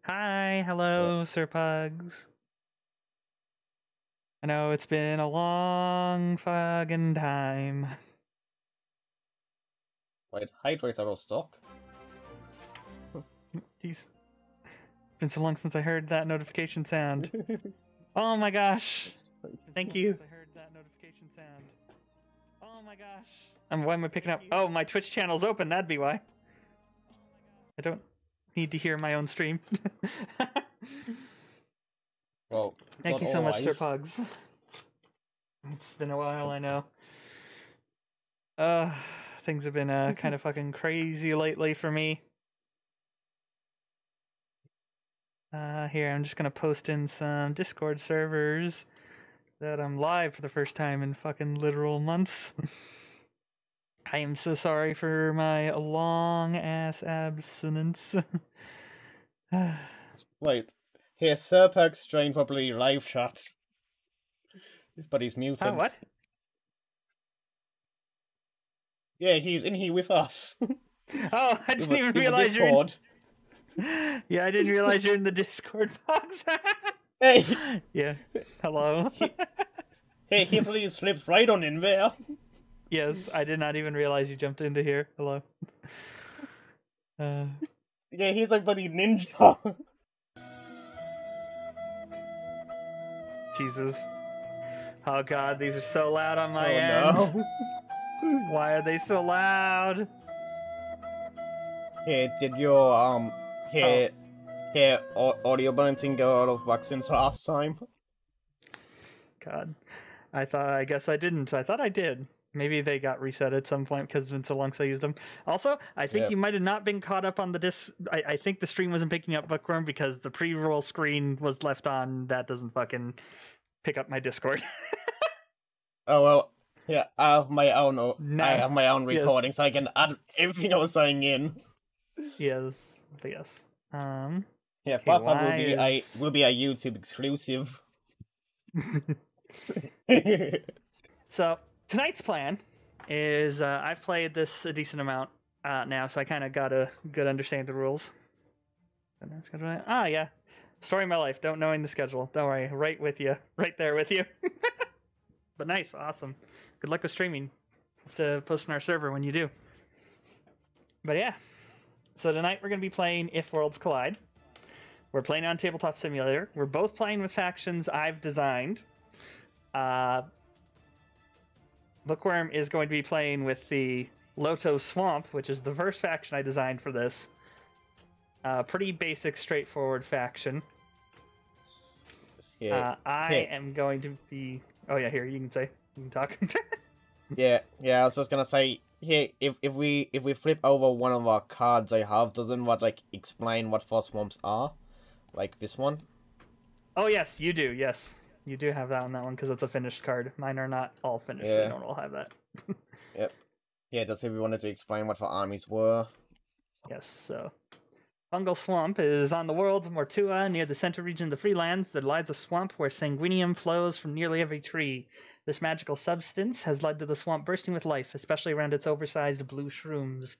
Hi, Yeah. hello, Sir Pugs. I know it's been a long fucking time. Wait, hydrates out of stock? Jeez. Been so long since I heard that notification sound. Oh my gosh. Thank you. I heard that notification sound. Oh my gosh. Why am I picking up? Oh, my Twitch channel's open, that'd be why. I don't need to hear my own stream. Well, Thank not you so much, Sir always. Pugs. It's been a while, I know. Things have been kind of fucking crazy lately for me. Here, I'm just gonna post in some Discord servers that I'm live for the first time in fucking literal months. I am so sorry for my long ass abstinence. Wait, here's Serpag strain probably live chat. But he's muted. What? Yeah, he's in here with us. Oh, I didn't even in the realize you're in... Discord. Yeah, I didn't realize you're in the Discord box. Hey! Yeah, hello. Hey, he probably slips right on in there. Yes, I did not even realize you jumped into here. Hello. Yeah, he's like bloody ninja. Jesus. Oh god, these are so loud on my Oh end. no. Why are they so loud? Here, did your, audio balancing go out of whack since last time? God. I guess I didn't. I thought I did. Maybe they got reset at some point because it's been so long since I used them. Also, I think Yep. you might have not been caught up on the disc. I think the stream wasn't picking up Bookworm because the pre-roll screen was left on. That doesn't fucking pick up my Discord. Oh well, yeah, I have my own. I have my own Yes. recording, so I can add everything I was saying in. Yes, but yes. Yeah, Okay, that one why will be a YouTube exclusive. So tonight's plan is I've played this a decent amount now, so I kind of got a good understanding of the rules. Ah, yeah. Story of my life. Don't knowing the schedule. Don't worry. Right with you. Right there with you. But nice. Awesome. Good luck with streaming. Have to post on our server when you do. But yeah. So tonight we're going to be playing If Worlds Collide. We're playing on Tabletop Simulator. We're both playing with factions I've designed. Bookworm is going to be playing with the Loto Swamp, which is the first faction I designed for this. Pretty basic, straightforward faction. Yeah, I am going to be... Oh yeah, here, you can say. You can talk. yeah. I was just gonna say, here, if we flip over one of our cards I have, doesn't what like explain what four swamps are, like this one? Oh yes, you do. Yes, you do have that on that one because it's a finished card. Mine are not all finished, so you don't all have that. Yep. Yeah, just if we wanted to explain what the armies were. Yes, so Fungal Swamp is on the world of Mortua, near the center region of the Freelands. There lies a swamp where sanguinium flows from nearly every tree. This magical substance has led to the swamp bursting with life, especially around its oversized blue shrooms.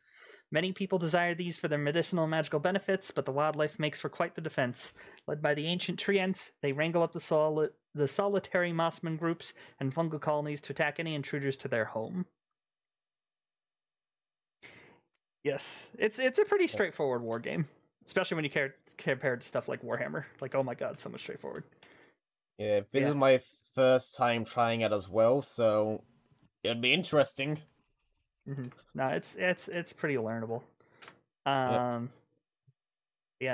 Many people desire these for their medicinal and magical benefits, but the wildlife makes for quite the defense. Led by the ancient treants, they wrangle up the solitary mossman groups and fungal colonies to attack any intruders to their home. Yes, it's a pretty straightforward war game. Especially when you compare to stuff like Warhammer. Like, oh my god, so much straightforward. Yeah, this is my first time trying it as well, so it'll be interesting. No, it's pretty learnable. Yeah,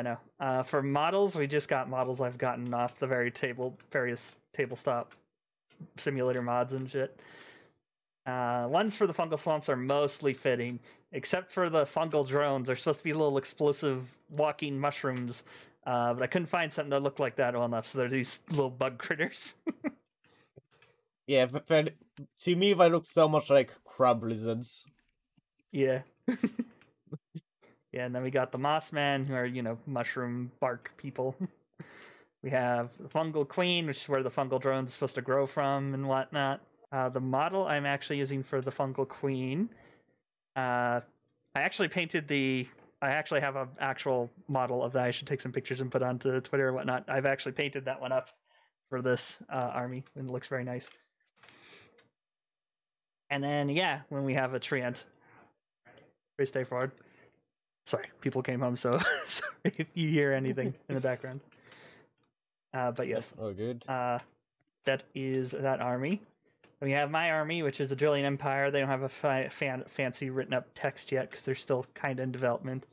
no. For models, we just got models I've gotten off the various tabletop simulator mods and shit. Ones for the fungal swamps are mostly fitting, except for the fungal drones. They're supposed to be little explosive walking mushrooms, but I couldn't find something that looked like that well enough, so they're these little bug critters. Yeah, but to me, they look so much like crab lizards. Yeah. Yeah, and then we got the Mossman, who are, mushroom bark people. We have the Fungal Queen, which is where the fungal drone is supposed to grow from and whatnot. The model I'm actually using for the Fungal Queen, I actually painted the I actually have an actual model of that. I should take some pictures and put onto Twitter or whatnot. I've actually painted that one up for this army, and it looks very nice. And then, yeah, when we have a treant, pretty straightforward. Sorry, people came home, so sorry if you hear anything in the background. But yes. Oh, good. That is that army. We have my army, which is the Drillian Empire. They don't have a fancy written up text yet because they're still kind of in development,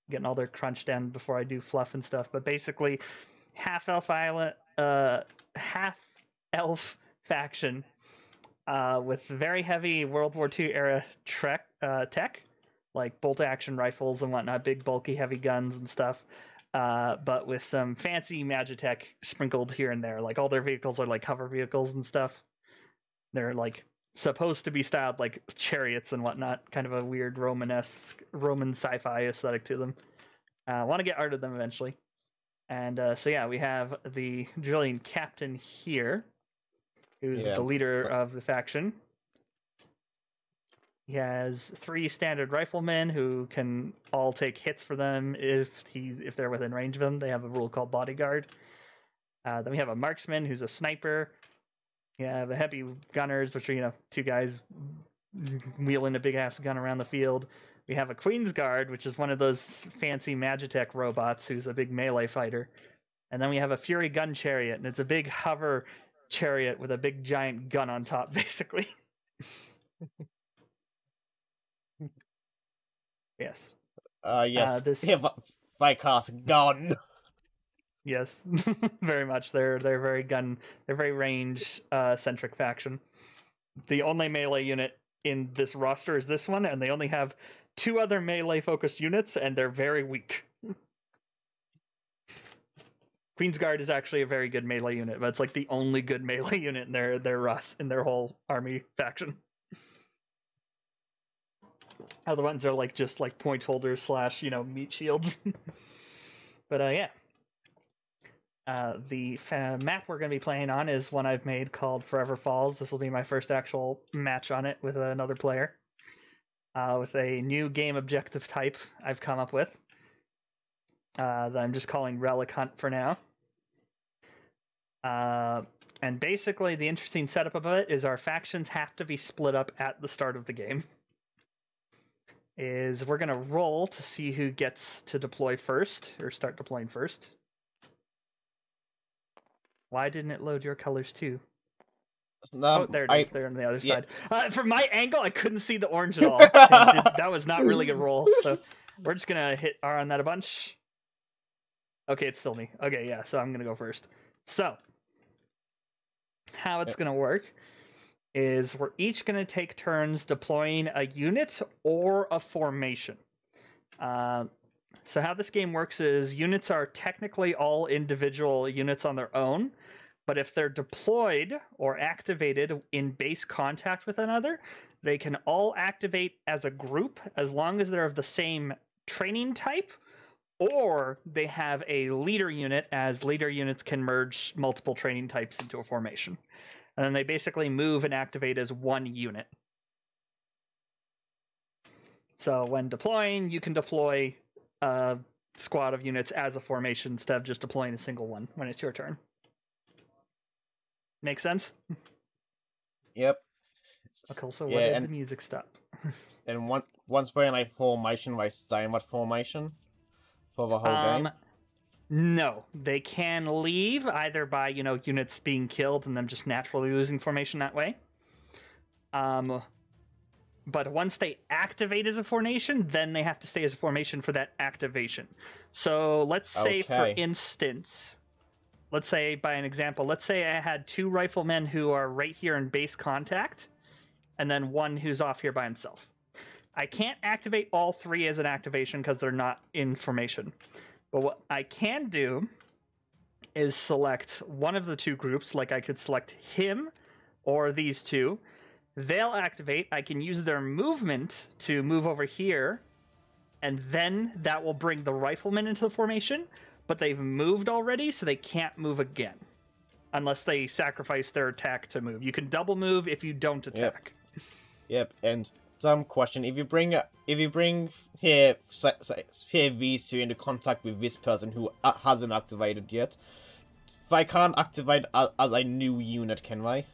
getting all their crunch done before I do fluff and stuff. But basically, half elf faction with very heavy World War II era tech, like bolt action rifles and whatnot, big bulky heavy guns and stuff. But with some fancy magitech sprinkled here and there. Like all their vehicles are like hover vehicles and stuff. They're like supposed to be styled like chariots and whatnot. Kind of a weird Roman sci-fi aesthetic to them. Want to get art of them eventually. And so yeah, we have the Drillian captain here, who's the leader of the faction. He has 3 standard riflemen who can all take hits for them if they're within range of them. They have a rule called bodyguard. Then we have a marksman who's a sniper. We have a heavy gunners, which are 2 guys wheeling a big ass gun around the field. We have a Queen's Guard, which is one of those fancy Magitech robots who's a big melee fighter. And then we have a Fury gun chariot, and it's a big hover chariot with a big giant gun on top, basically. Yes. Yes. Vicars gun. Yes, very much. They're very they're very range centric faction. The only melee unit in this roster is this one, and they only have 2 other melee focused units, and they're very weak. Queen's Guard is actually a very good melee unit, but it's like the only good melee unit in their whole army faction. Other ones are like just like point holders / meat shields. But yeah. The map we're going to be playing on is one I've made called Forever Falls. This will be my first actual match on it with another player. With a new game objective type I've come up with. That I'm just calling Relic Hunt for now. And basically the interesting setup of it is our factions have to be split up at the start of the game. We're going to roll to see who gets to deploy first, or start deploying first. Why didn't it load your colors too? Oh, there it is. They're on the other side. From my angle, I couldn't see the orange at all. That was not really a roll. So we're just going to hit R on that a bunch. Okay, it's still me. Okay, yeah, so I'm going to go first. So how it's going to work is we're each going to take turns deploying a unit or a formation. So how this game works is units are technically all individual units on their own, but if they're deployed or activated in base contact with another, they can all activate as a group as long as they're of the same training type, or they have a leader unit, as leader units can merge multiple training types into a formation. And then they basically move and activate as one unit. So when deploying, you can deploy a squad of units as a formation instead of just deploying a single one when it's your turn. Make sense? Yep. Okay, so why did the music stop? And once we're in a formation, we stay in what formation for the whole game? No, they can leave either by, units being killed and them just naturally losing formation that way. But once they activate as a formation, then they have to stay as a formation for that activation. So let's say, for instance, let's say by an example, let's say I had 2 riflemen who are right here in base contact, and then 1 who's off here by himself. I can't activate all 3 as an activation because they're not in formation. But what I can do is select one of the 2 groups, like I could select him or these 2. They'll activate. I can use their movement to move over here, and then that will bring the riflemen into the formation, but they've moved already, so they can't move again unless they sacrifice their attack to move. You can double move if you don't attack. Yep. And dumb question. If you bring here here these two into contact with this person who hasn't activated yet, I can't activate as a new unit, can I?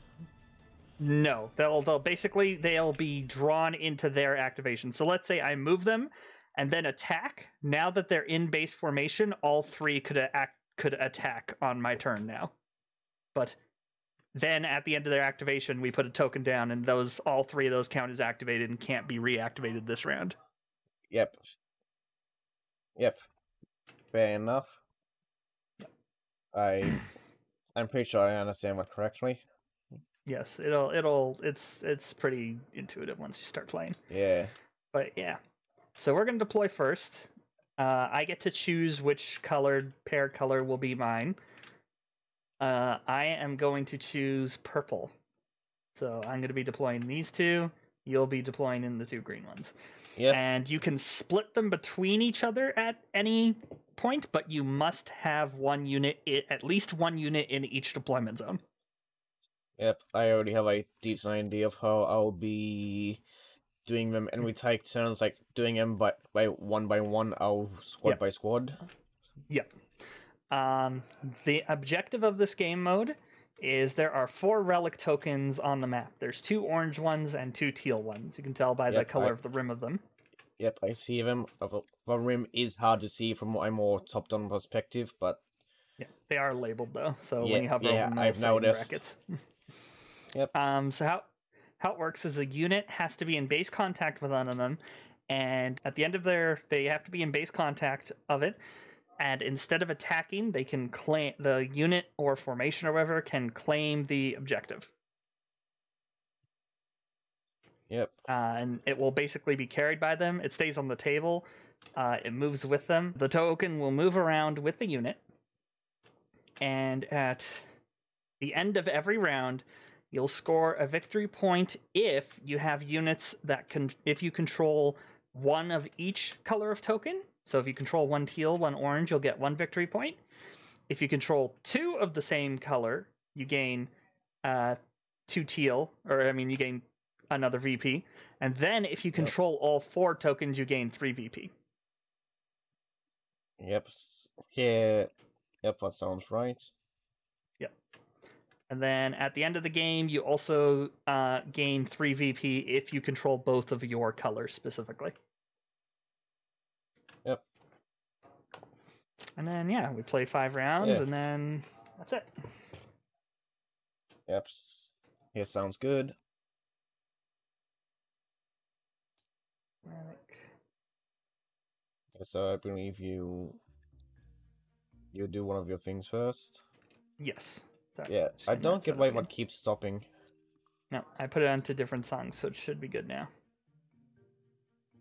No, they'll basically they'll be drawn into their activation. So let's say I move them and then attack. Now that they're in base formation, all three could attack on my turn now. But then at the end of their activation, we put a token down, and all three of those count as activated and can't be reactivated this round. Yep. Fair enough. I'm pretty sure I understand what correctly. Yes, it's pretty intuitive once you start playing. Yeah. But yeah. So we're gonna deploy first. I get to choose which pair color will be mine. I am going to choose purple. So I'm going to be deploying these two. You'll be deploying in the two green ones. Yep. And you can split them between each other at any point, but you must have at least one unit in each deployment zone. Yep, I already have a decent idea of how I'll be doing them, and we take turns like doing them by one, squad by squad. Yep. The objective of this game mode is there are 4 relic tokens on the map. There's 2 orange ones and 2 teal ones. You can tell by the color of the rim of them. Yep, I see them. The rim is hard to see from a more top-down perspective, but yeah, they are labeled though. So when you hover over them, I've noticed. Brackets. Yep. So how it works is a unit has to be in base contact with one of them, and at the end of they have to be in base contact of it. And instead of attacking, they can claim the unit or formation or whatever can claim the objective. Yep. And it will basically be carried by them. It stays on the table. It moves with them. The token will move around with the unit. And at the end of every round, you'll score a victory point if you have units if you control one of each color of token. So if you control 1 teal, 1 orange, you'll get 1 victory point. If you control 2 of the same color, you gain 2 teal, you gain another VP. And then if you control all 4 tokens, you gain 3 VP. Yep. Yeah. Yep, that sounds right. Yep. And then at the end of the game, you also gain 3 VP if you control both of your colors specifically. Yep. And then, we play 5 rounds, and then that's it. Yep. Yeah, sounds good. So I believe you do one of your things first. Yes. Sorry. Yeah, I don't get why what keeps stopping. No, I put it onto different songs, so it should be good now.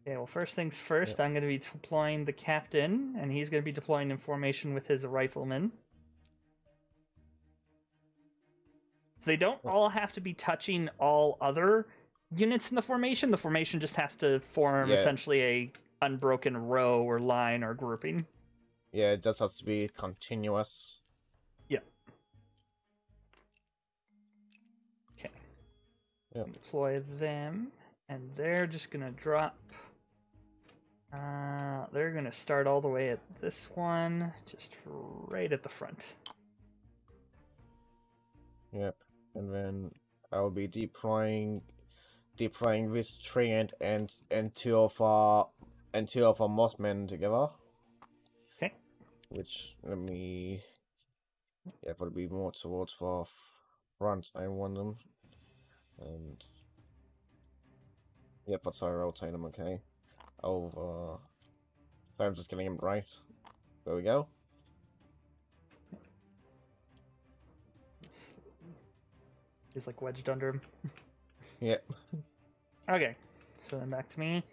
Okay, well, first things first, I'm going to be deploying the captain, and he's going to be deploying in formation with his riflemen. So they don't all have to be touching all other units in the formation. The formation just has to form essentially a unbroken row or line or grouping. Yeah, it just has to be continuous. Yeah. Okay. Yep. Deploy them, and they're just going to drop. They're going to start all the way at this one, just right at the front. Yep. And then I'll be deploying this tree and two of our mossmen together. Okay. Which it'll be more towards the front. I want them, and yep, that's how I rotate them. Okay. Over. I'm just getting him right. There we go. He's like wedged under him. Yep. Okay, so then back to me.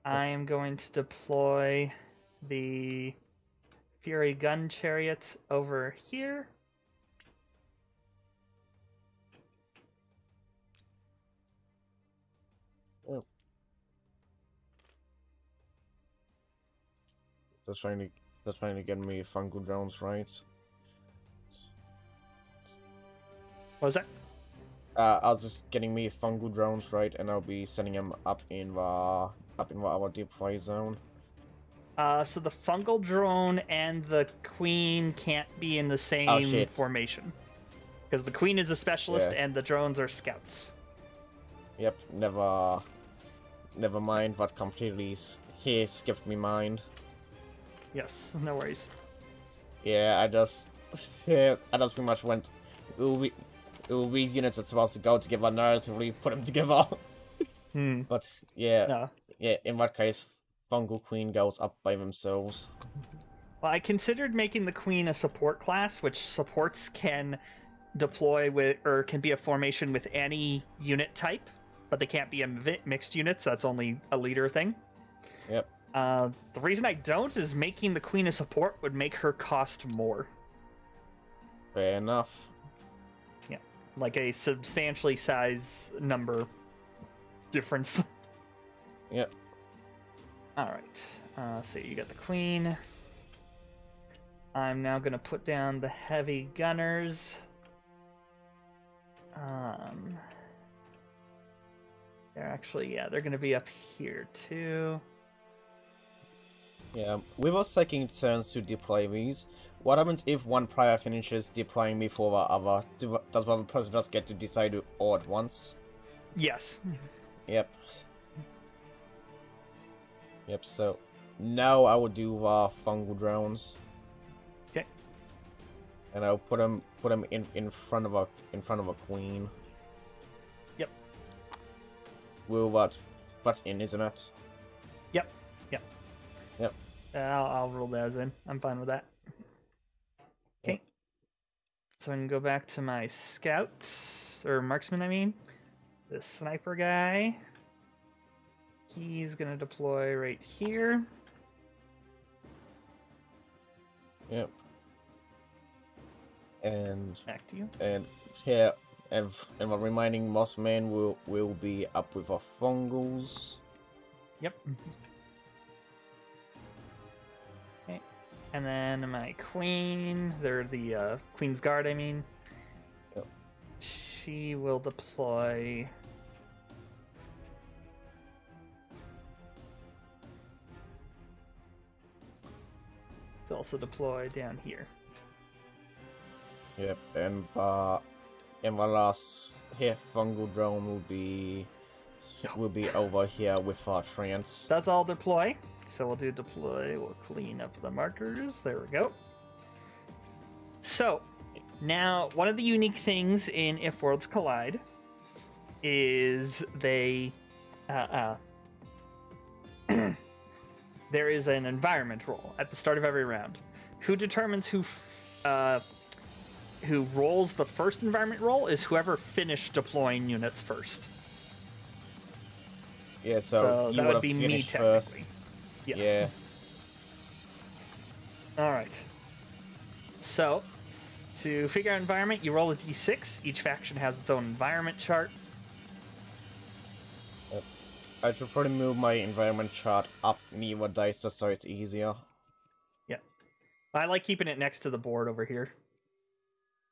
I am going to deploy the Fury Gun Chariot over here. Yep. Just trying to get me fungal drones right. What was that? I was just getting me fungal drones right, and I'll be sending them up in our deploy zone. So the fungal drone and the queen can't be in the same formation. Because the queen is a specialist and the drones are scouts. Yep, never mind, that completely skipped me mind. Yes, no worries. Yeah, I just pretty much went, these units are supposed to go together narratively, put them together. But yeah, in that case, Fungal Queen goes up by themselves. Well, I considered making the queen a support class, which supports can deploy with, or can be a formation with any unit type, but they can't be a mixed unit, so that's only a leader thing. Yep. The reason I don't is making the queen a support would make her cost more. Fair enough. Yeah, like a substantially size number difference. Yep. Alright, so you got the queen. I'm now going to put down the heavy gunners. They're actually, they're going to be up here too. Yeah, we were taking turns to deploy these. What happens if one player finishes deploying before the other? Does the other person just get to decide to all at once? Yes. Yep. Yep, so now I will do fungal drones. Okay. And I'll put them in front of a queen. Yep. Will that's in, isn't it? Yep. Yep. Yep. I'll roll that as in. I'm fine with that. Okay. Yep. So I can go back to my scout, or marksman, I mean. The sniper guy. He's gonna deploy right here. Yep. And back to you. And here, and the remaining Mossman will be up with our fungals. Yep. Okay. And then my queen, they're the Queen's Guard, I mean. Yep. She will deploy. It's also deployed down here. Yep, and the last here fungal drone will be over here with our trance. That's all deploy. So we'll do deploy. We'll clean up the markers. There we go. So now one of the unique things in If Worlds Collide is they there is an environment roll at the start of every round. Who determines who rolls the first environment roll is whoever finished deploying units first. Yeah, so you that would be me technically. Yes. Yeah. All right. So to figure out environment, you roll a d6. Each faction has its own environment chart. I should probably move my environment chart up near the dice just so it's easier. Yeah. I like keeping it next to the board over here.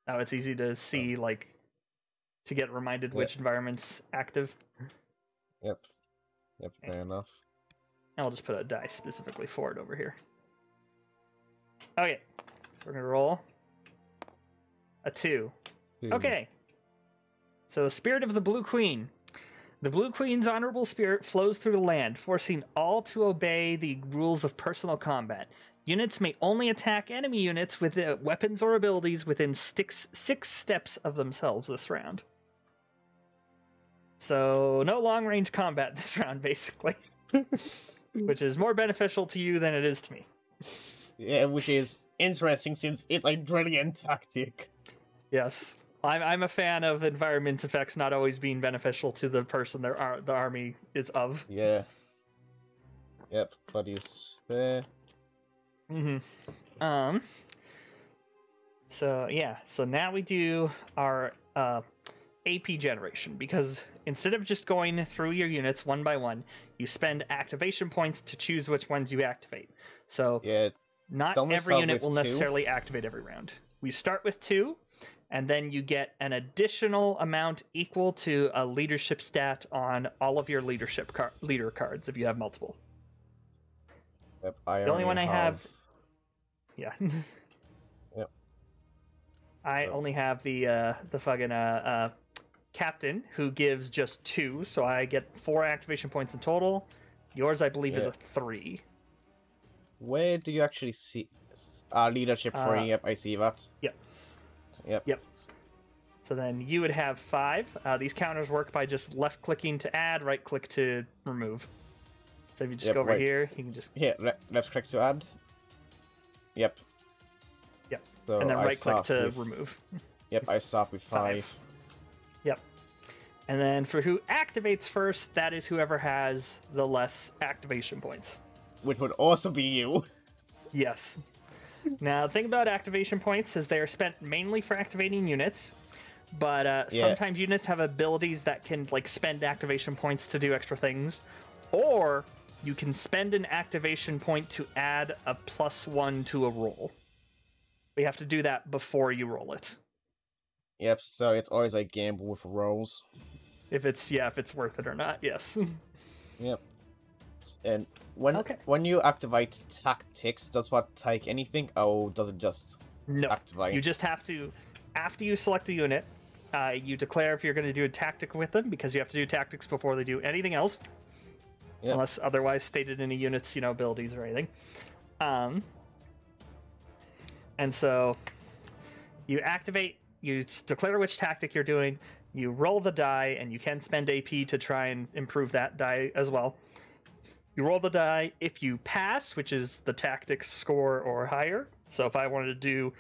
Now it's easy to see, like, to get reminded which environment's active. Yep. Yep, fair enough. I'll just put a die specifically for it over here. Okay. So we're going to roll a 2. Okay. So, Spirit of the Blue Queen. The Blue Queen's honorable spirit flows through the land, forcing all to obey the rules of personal combat. Units may only attack enemy units with weapons or abilities within 6 steps of themselves this round. So, no long-range combat this round, basically. Which is more beneficial to you than it is to me. Yeah, which is interesting since it's a brilliant tactic. Yes. I'm a fan of environment effects not always being beneficial to the person the army is of. Yeah. Yep, that is fair. Mm-hmm. So, yeah. So now we do our AP generation, because instead of just going through your units one by one, you spend activation points to choose which ones you activate. So, not every unit will necessarily activate every round. We start with 2, and then you get an additional amount equal to a leadership stat on all of your leader cards if you have multiple. Yep, The only one I have, yeah. Yep. I only have the fucking captain, who gives just 2, so I get 4 activation points in total. Yours, I believe, is a 3. Where do you actually see leadership 3? Yep, I see that. Yep. Yep. Yep. So then you would have 5. These counters work by just left-clicking to add, right-click to remove. So if you just go over here, you can just... left-click to add. Yep. Yep. So and then right-click to remove. Yep, I start with 5. Yep. And then for who activates first, that is whoever has the less activation points. Which would also be you. Yes. Now, the thing about activation points is they are spent mainly for activating units, but sometimes units have abilities that can like spend activation points to do extra things, or you can spend an activation point to add a +1 to a roll. We have to do that before you roll it. Yep, so it's always a gamble with rolls. If it's worth it or not, yes. Yep. And when you activate tactics, does what take anything, or does it just activate? You just have to, after you select a unit, you declare if you're going to do a tactic with them, because you have to do tactics before they do anything else. Yep. Unless otherwise stated in a unit's, abilities or anything. And so you activate, you declare which tactic you're doing, you roll the die, and you can spend AP to try and improve that die as well. You roll the die. If you pass, which is the tactics score or higher, so if I wanted to do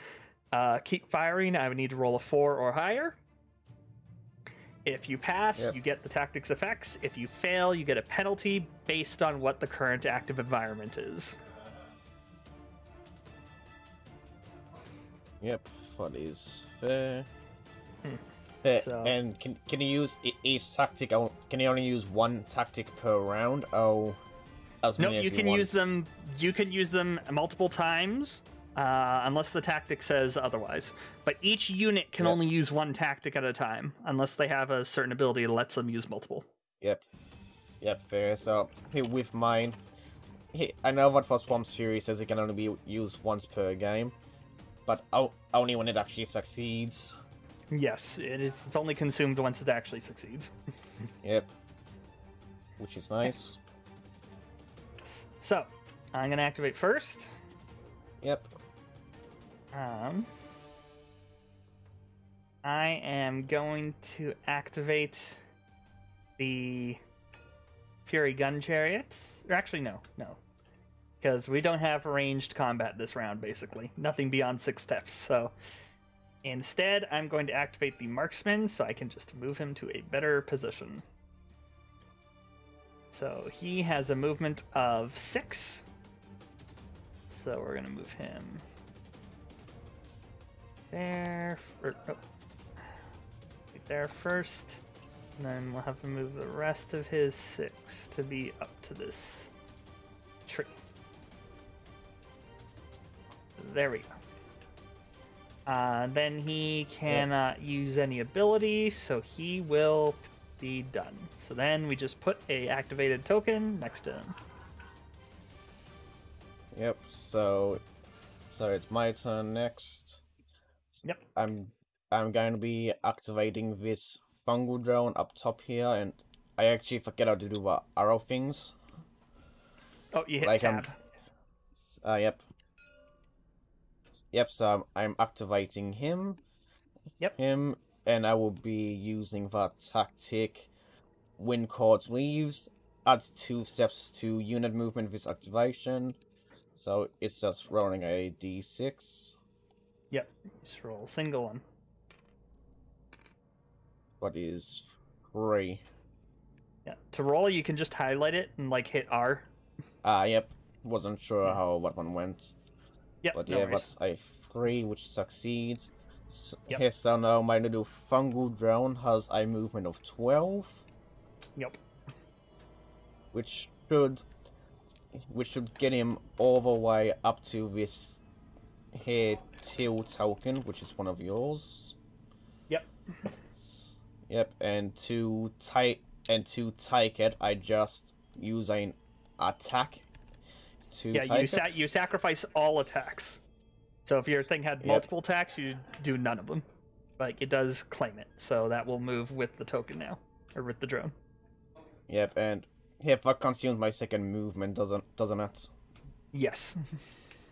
keep firing, I would need to roll a 4 or higher. If you pass, you get the tactics effects. If you fail, you get a penalty based on what the current active environment is. Yep, that is fair. So, and can you use each tactic? Can you only use one tactic per round? Oh, as many as you can use them. You can use them multiple times, unless the tactic says otherwise. But each unit can only use one tactic at a time, unless they have a certain ability that lets them use multiple. Yep, fair. So with mine, I know what +1 series says it can only be used once per game, but only when it actually succeeds. Yes, it's only consumed once it actually succeeds. Yep. Which is nice. So, I'm going to activate first. Yep. I am going to activate the Fury Gun Chariots. Or actually, no. Because we don't have ranged combat this round, basically. Nothing beyond 6 steps, so... Instead, I'm going to activate the Marksman, so I can just move him to a better position. So he has a movement of 6. So we're going to move him there. Right there first. And then we'll have to move the rest of his 6 to be up to this tree. There we go. Then he cannot use any abilities, so he will be done. So then we just put a activated token next to him. Yep, so it's my turn next. Yep. I'm going to be activating this fungal drone up top here, and I actually forget how to do arrow things. Oh, you hit tab. Yep. Yep, so I'm activating him. Yep. Him, and I will be using that tactic. When Cord leaves, adds 2 steps to unit movement with activation. So it's just rolling a d6. Yep, just roll a single one. What is 3? Yeah, to roll you can just highlight it and like hit R. Yep. Wasn't sure how what one went. Yep, but no yeah, worries. that's a 3, which succeeds. Yep. Here, so now my little fungal drone has a movement of 12. Yep. Which should get him all the way up to this here till token, which is one of yours. Yep, and to take it, I just use an attack to Yeah, take it. you sacrifice all attacks. So if your thing had multiple attacks, you do none of them. But it does claim it, so that will move with the token now, or with the drone. Yep, and if that consumes my second movement, doesn't it? Yes.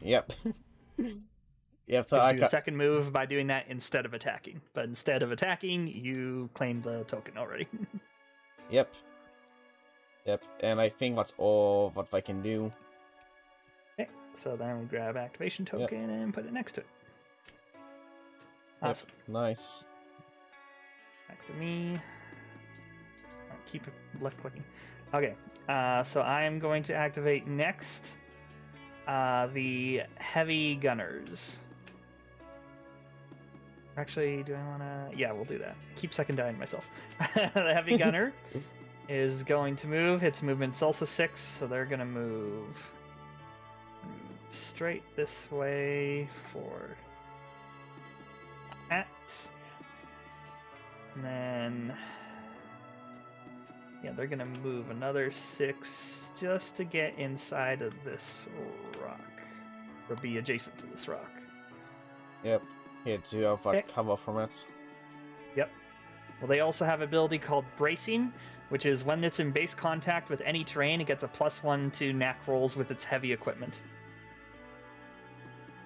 Yep. Yep. So You I do a second move by doing that instead of attacking. But instead of attacking, you claim the token already. Yep. Yep. And I think that's all what I can do. Okay, so then we grab activation token and put it next to it. Awesome. Yep. Nice. Back to me. I'll keep it left clicking. Okay, so I am going to activate next the heavy gunners. Actually, do I want to? Yeah, we'll do that. Keep second dying myself. The heavy gunner is going to move. Its movement's also 6, so they're going to move straight this way for that. And then, yeah, they're going to move another 6 just to get inside of this rock, or be adjacent to this rock. Yep. Here to have that cover from it. Yep. Well, they also have an ability called Bracing, which is when it's in base contact with any terrain, it gets a +1 to knack rolls with its heavy equipment.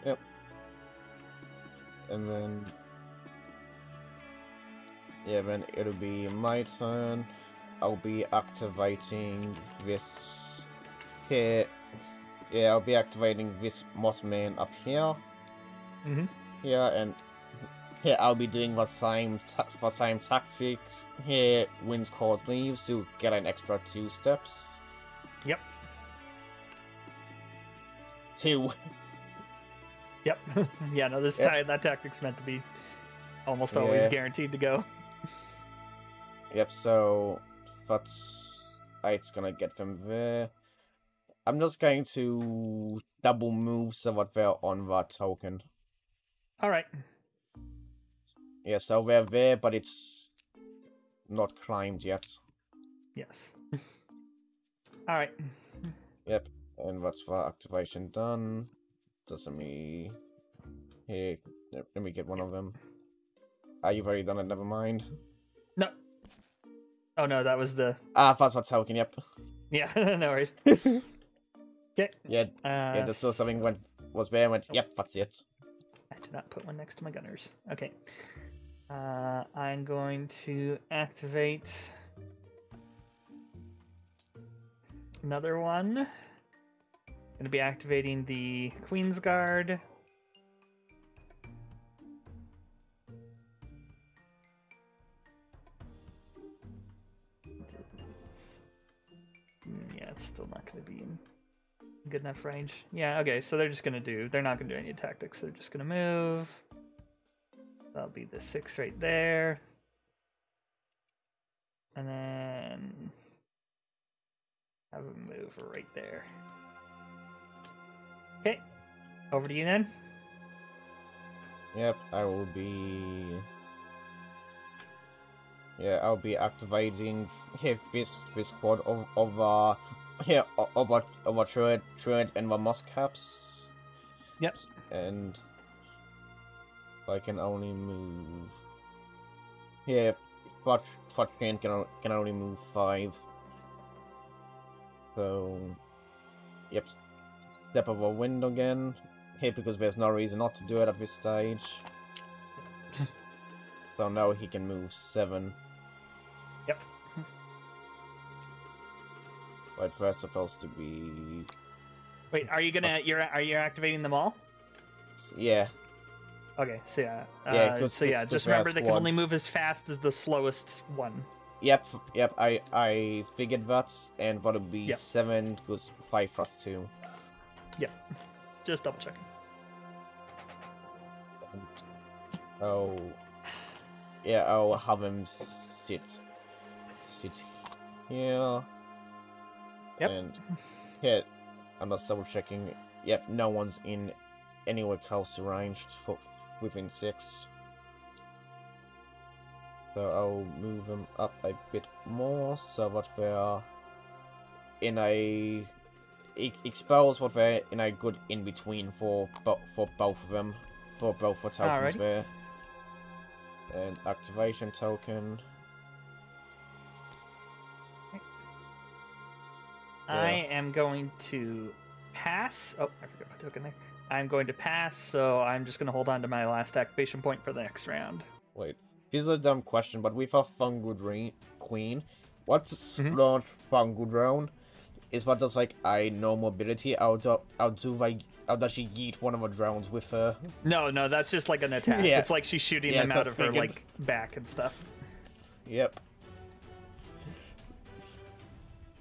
Yep. And then... yeah, then it'll be my turn. I'll be activating this here. Yeah, I'll be activating this Mossman up here. Mm-hmm. Yeah, and here I'll be doing the same tactics. Here, Winds Cold Leaves to get an extra 2 steps. Yep. 2. Yep. Yeah, no, that tactic's meant to be almost always guaranteed to go. Yep, so that's... it's gonna get them there. I'm just going to double move so that they're on that token. Alright. Yeah, so they're there, but it's not climbed yet. Yes. Alright. Yep, and that's the activation done. Doesn't me... here, let me get one of them. You've already done it, never mind. No. Oh no, that was the... that's what token, yep. Yeah, no worries. Okay. Yeah, yeah, just saw something was there and went, yep, that's it. I did not put one next to my gunners. Okay. I'm going to activate another one. I'm going to be activating the Queen's Guard. Yeah, it's still not going to be in good enough range. Yeah, okay, so they're not gonna do any tactics, they're just gonna move. That'll be the 6 right there. And then have a move right there. Okay, over to you then. Yep, I will be... yeah, I'll be activating here this squad of here over Truant and the Moss Caps. Yep. And I can only move here. Truant can only move 5. So yep. Step over wind again. Here because there's no reason not to do it at this stage. So now he can move 7. Yep. But we're supposed to be... wait, are you activating them all? Yeah. Okay, so yeah, just remember they can only move as fast as the slowest one. Yep, I figured that, and what would be 7 goes 5 plus 2. Yep. Just double checking. Oh. Yeah, I'll have him sit here. Yep. And yeah, I'm just double checking. Yep, no one's in anywhere close to range within 6. So I'll move them up a bit more so that they're in a expose what they're in a good in between for both of them, for both the tokens Alrighty. there. And activation token. I am going to pass. Oh, I forgot my token there. I'm going to pass, so I'm just going to hold on to my last activation point for the next round. Wait, this is a dumb question, but with a Fungal Queen, what's Mhm. Lord Fungal Drone? Is what does like a no mobility? How does she yeet one of her drones with her? No, that's just like an attack. Yeah. It's like she's shooting Yeah, them out that's of her thinking. like back and stuff. Yep.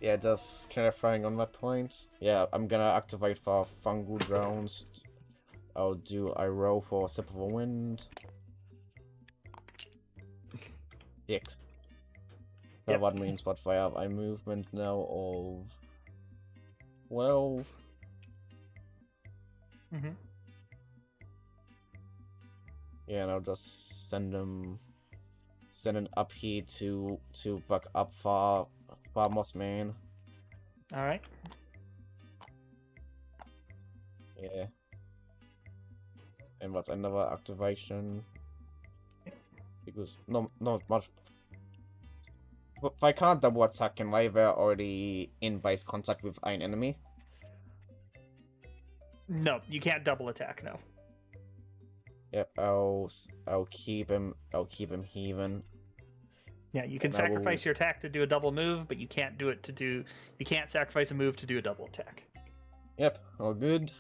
Yeah, just clarifying on that point. Yeah, I'm gonna activate for fungal drones. I'll do a roll for Sip of a Wind. Yes. So Yep. that means what I have a movement now of 12. Mm-hmm. Yeah, and I'll just send them up here to back up for Moss Man. All right. Yeah. And what's another activation? Because not much. But if I can't double attack him, right, they're already in base contact with an enemy. No, you can't double attack. No. Yep, I'll keep him heaving. Yeah, you can And I will- sacrifice your attack to do a double move, but you can't do it to do. You can't sacrifice a move to do a double attack. Yep, all good.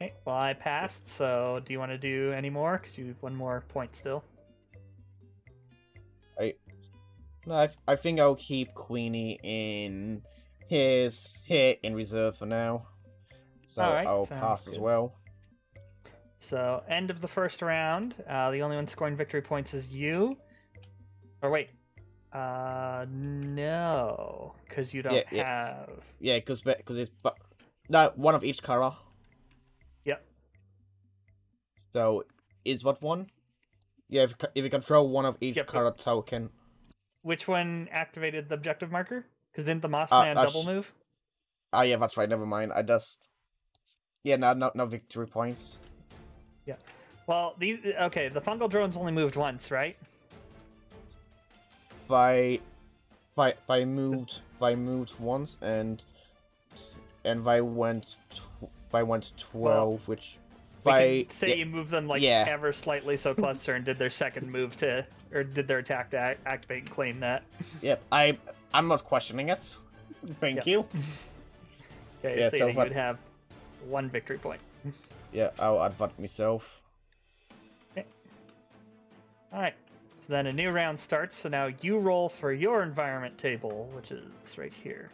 Okay. Well, I passed. So, do you want to do any more? Because you have one more point still. I think I'll keep Queenie in here in reserve for now. So All right, I'll sounds pass as good. well. So, end of the first round. The only one scoring victory points is you. Or wait. No, because you don't Yeah. have. Yeah, because it's no one of each color. Yep. So is what one? Yeah, if you control one of each Yep. color token. Which one activated the objective marker? Because didn't the Moss Uh, Man uh, double sh- move? Ah, yeah, that's right. Never mind. I just no victory points. Well, these okay. The fungal drones only moved once, right? I moved once and I went 12, which We by can say you moved them like yeah. ever slightly, so Cluster and did their second move to, or did their attack to activate and claim that. Yep, I'm not questioning it. Thank Yep. you. Okay, Yeah, so so you would have one victory point. Yeah, I'll add that myself. All right. So then a new round starts. So now you roll for your environment table, which is right here.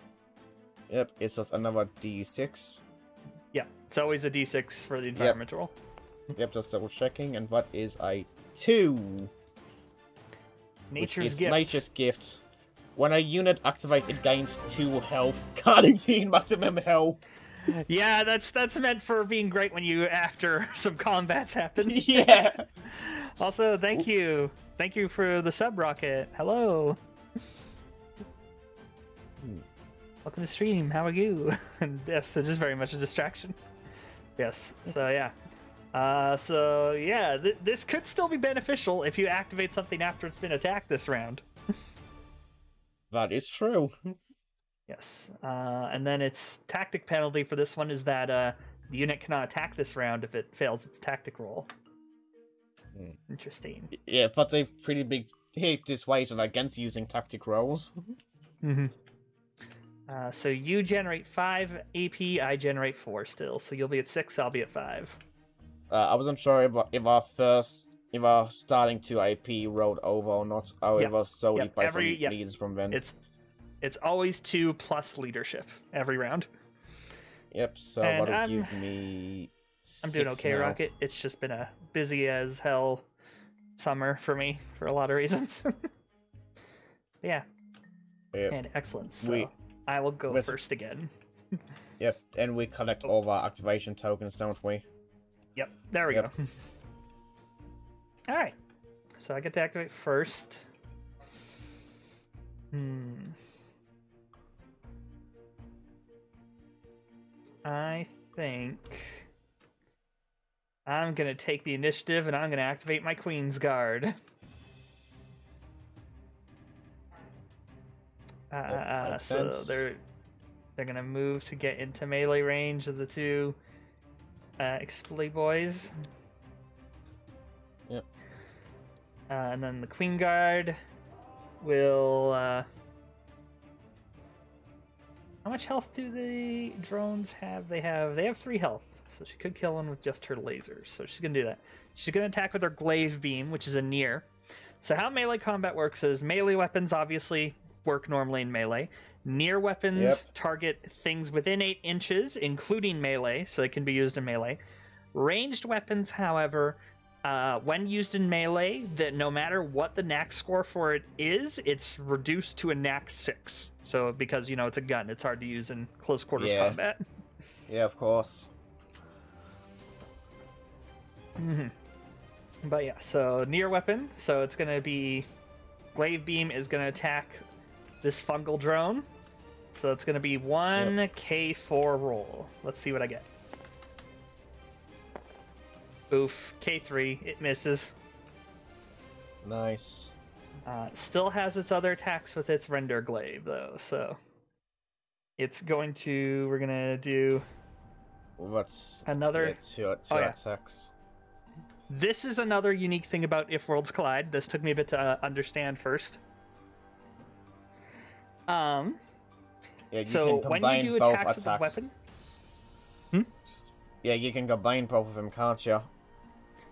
Yep, it's just another D6. Yeah, it's always a d6 for the environment roll. Yep, just double checking, and what is a 2? Nature's which is gift. Nature's Gift. When a unit activates, it gains 2 health. Can't exceed maximum health. Yeah, that's meant for being great when you after some combats happen. Yeah. Also, thank you for the sub rocket. Hello. Welcome to stream. How are you? And yes, it is very much a distraction. Yes. So yeah. This could still be beneficial if you activate something after it's been attacked this round. That is true. Yes. And then its tactic penalty for this one is that the unit cannot attack this round if it fails its tactic roll. Interesting. Yeah, but a pretty big dissuasion against using tactic rolls. Mm-hmm. So you generate 5 AP, I generate 4 still. So you'll be at 6, I'll be at 5. I wasn't sure if our starting 2 AP rolled over or not. Or Yep. it was solely Yep. by some leads from then. It's always 2 plus leadership every round. Yep, so And that'll give me I'm doing 6 okay, now. Rocket. It's just been a busy as hell summer for me for a lot of reasons. Yeah. Yep. And excellent. So I will go first again. Yep, and we collect all of our activation tokens, don't we? Yep. There we Yep. go. All right. so I get to activate first. I think I'm gonna take the initiative and I'm gonna activate my Queen's Guard. So they're gonna move to get into melee range of the two exploit boys. Yep. And then the Queen Guard will. How much health do the drones have? They have 3 health, so she could kill one with just her lasers. So she's gonna do that. She's gonna attack with her glaive beam, which is a near. So how melee combat works is melee weapons obviously work normally in melee. Near weapons target things within 8 inches, including melee, so they can be used in melee. Ranged weapons, however, when used in melee, that no matter what the knack score for it is, it's reduced to a knack 6. So because, you know, it's a gun, it's hard to use in close quarters combat. Yeah, of course. But yeah, so near weapon, so it's going to be... Glaive Beam is going to attack this fungal drone. So it's going to be 1k4 roll. Let's see what I get. Oof, K3, it misses. Nice. Still has its other attacks with its Render Glaive, though, so... It's going to... We're going to do... What's... Another... Yeah, two attacks. This is another unique thing about If Worlds Collide. This took me a bit to understand first. Yeah, so when you do attacks with the weapon... Yeah, you can combine both of them, can't you?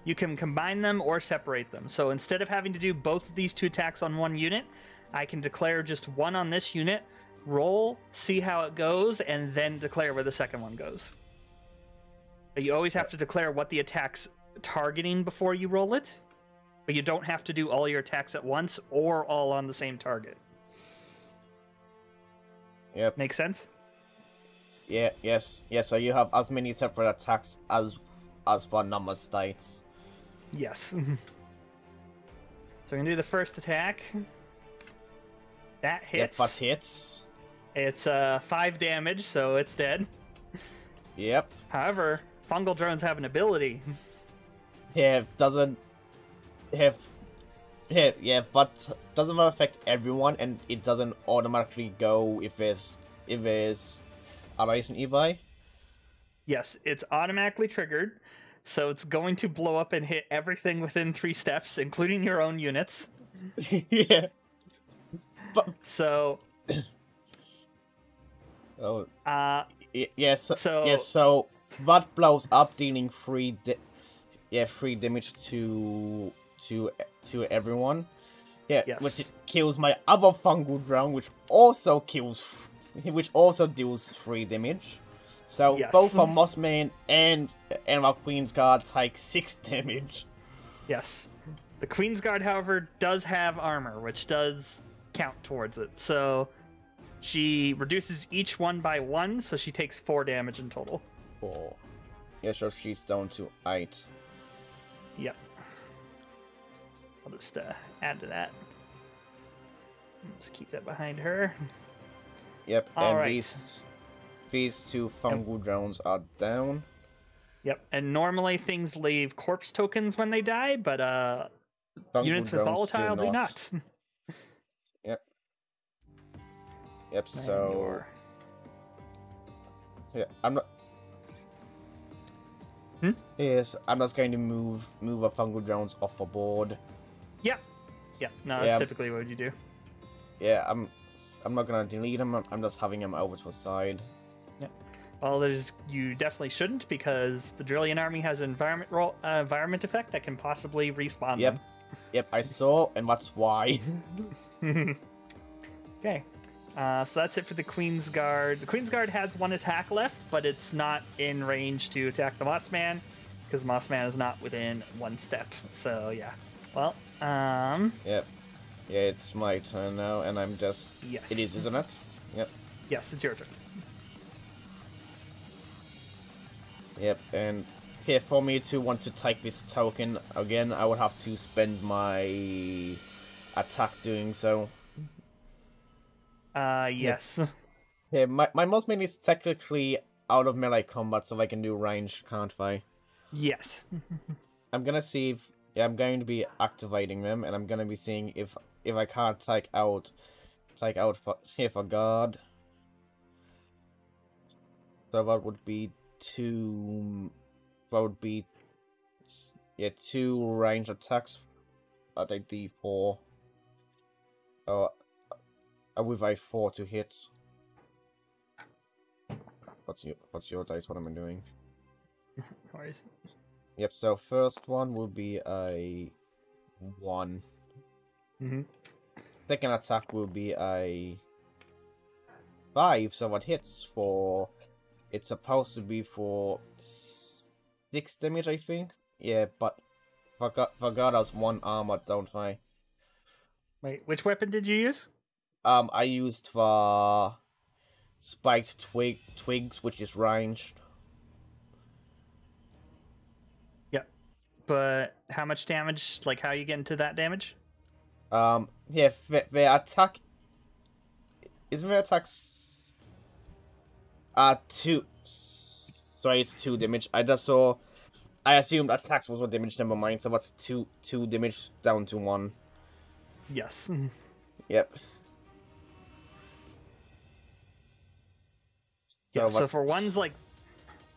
You can combine them or separate them. So instead of having to do both of these 2 attacks on one unit, I can declare just one on this unit, roll, see how it goes, and then declare where the second one goes. But you always have to declare what the attack's targeting before you roll it, but you don't have to do all your attacks at once or all on the same target. Yep. Make sense? Yeah, yes, so you have as many separate attacks as one number states. Yes. So we're gonna do the first attack. That hits. Yep, that hits. It's 5 damage, so it's dead. Yep. However, fungal drones have an ability. Yeah, doesn't have... Yeah, but doesn't affect everyone, and it doesn't automatically go if there's allies in EVI. Yes, it's automatically triggered, so it's going to blow up and hit everything within 3 steps, including your own units. Yeah. But... So... Oh. So that blows up, dealing 3 damage to everyone. Yeah, yes. Which kills my other fungal drone, which also deals 3 damage. So yes. both our Mossman and our Queen's Guard take 6 damage. Yes. The Queen's Guard, however, does have armor, which does count towards it. So she reduces each one by 1, so she takes 4 damage in total. 4. Yeah, so she's down to 8. Yep. I'll just add to that. Just keep that behind her. Yep, All and right. these 2 fungal drones are down. Yep, and normally things leave corpse tokens when they die, but units with volatile do not. Yep. Yep, so... Yeah, I'm not... Yes, I'm just going to move our fungal drones off the board. Yeah. Yeah, no, that's typically what you do. Yeah, I'm not gonna delete them, I'm just having them over to the side. Yeah. Well, you definitely shouldn't, because the Drillian army has an environment effect that can possibly respawn them. Yep, I saw, and that's why. Okay. So that's it for the Queen's Guard. The Queen's Guard has 1 attack left, but it's not in range to attack the Mossman, because Mossman is not within 1 step. So, yeah. Well, Yep. Yeah, it's my turn now, and I'm just... Yes. It is, isn't it? Yep. Yes, it's your turn. Yep, and here for me to want to take this token again, I would have to spend my attack doing so. Yes. Yeah, my Mossman is technically out of melee combat, so I can do range, can't I? Yes. I'm gonna see if I'm going to be activating them, and I'm gonna be seeing if I can't take out for guard. So that would be two. That would be 2 range attacks at a D4. With a 4 to hit. What's your dice? What am I doing? Where is it? Yep. So first one will be a 1. Mm-hmm. Second attack will be a 5. So what hits for? It's supposed to be for 6 damage, I think. Yeah, but forgot I was 1 armor, don't I? Wait, which weapon did you use? I used the spiked twigs, which is ranged. Yep. But how much damage? Like, how are you getting to that damage? Yeah, their attack. Isn't their attack? 2. Sorry, it's 2 damage. I assumed attacks was 1 damage. Never mind. So that's 2 damage down to 1. Yes. Yep. Yeah, so for ones like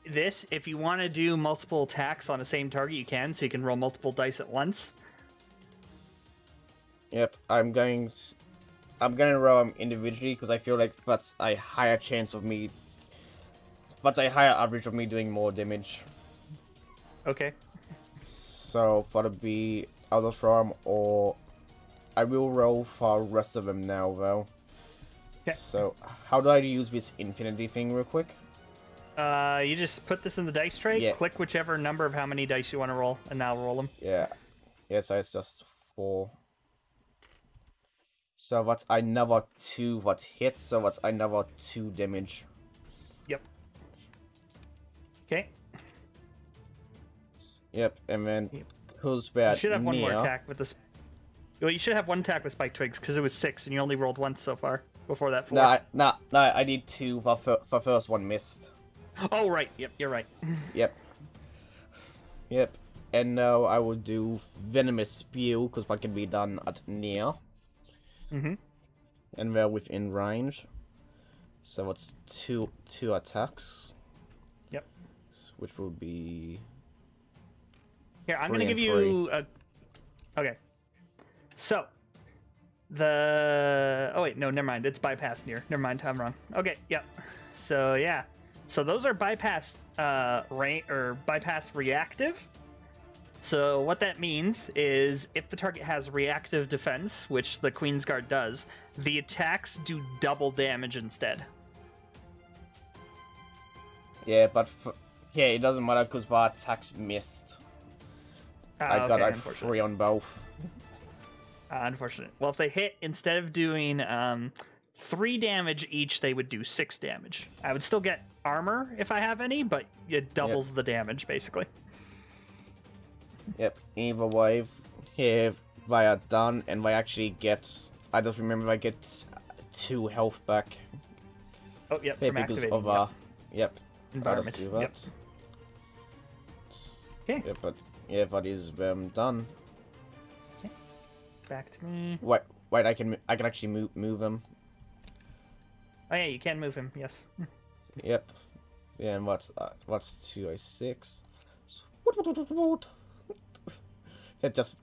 this, if you want to do multiple attacks on the same target, you can, so you can roll multiple dice at once. Yep, I'm going to roll them individually because I feel like that's a higher chance of me. That's a higher average of me doing more damage. Okay. So that'll be I'll just roll them, or I will roll for the rest of them now though. Okay. So how do I use this infinity thing real quick? You just put this in the dice tray, Yeah. click whichever number of how many dice you want to roll, and now roll them. Yeah. So it's just 4. So that's another 2 that hits, so that's another 2 damage. Yep. Okay. Yep, and then Yep. because we're You should have one more near- attack with this. Well, you should have one attack with spike twigs because it was 6, and you only rolled once so far. Before that 4. No, I did 2. The first one missed. Oh right. Yep. You're right. Yep. Yep. And now I will do Venomous Spew, because that can be done at near. Mm-hmm. And they're within range. So it's two attacks. Yep. Which will be... Here, I'm 3 gonna and give you a... Okay. So, oh wait, no, never mind. It's bypassed near. Never mind, I'm wrong. Okay, yep. So yeah. So those are bypassed bypass reactive. So what that means is if the target has reactive defense, which the Queen's Guard does, the attacks do double damage instead. Yeah, but it doesn't matter because my attacks missed. I got a 3 on both. Unfortunate. Well, if they hit, instead of doing 3 damage each, they would do 6 damage. I would still get armor if I have any, but it doubles the damage, basically. Yep, either way, here they are done, and they actually get... I just remember they get 2 health back. Oh, yep, Yeah, from because activating. of, Yep. Environment. I'll just do that. Yep. Okay. Yeah, but, yeah, that is done. Okay. Back to me. Wait, I can actually move them. Oh, yeah, you can move him, yes. Yep. Yeah, and what's 2a6? It just...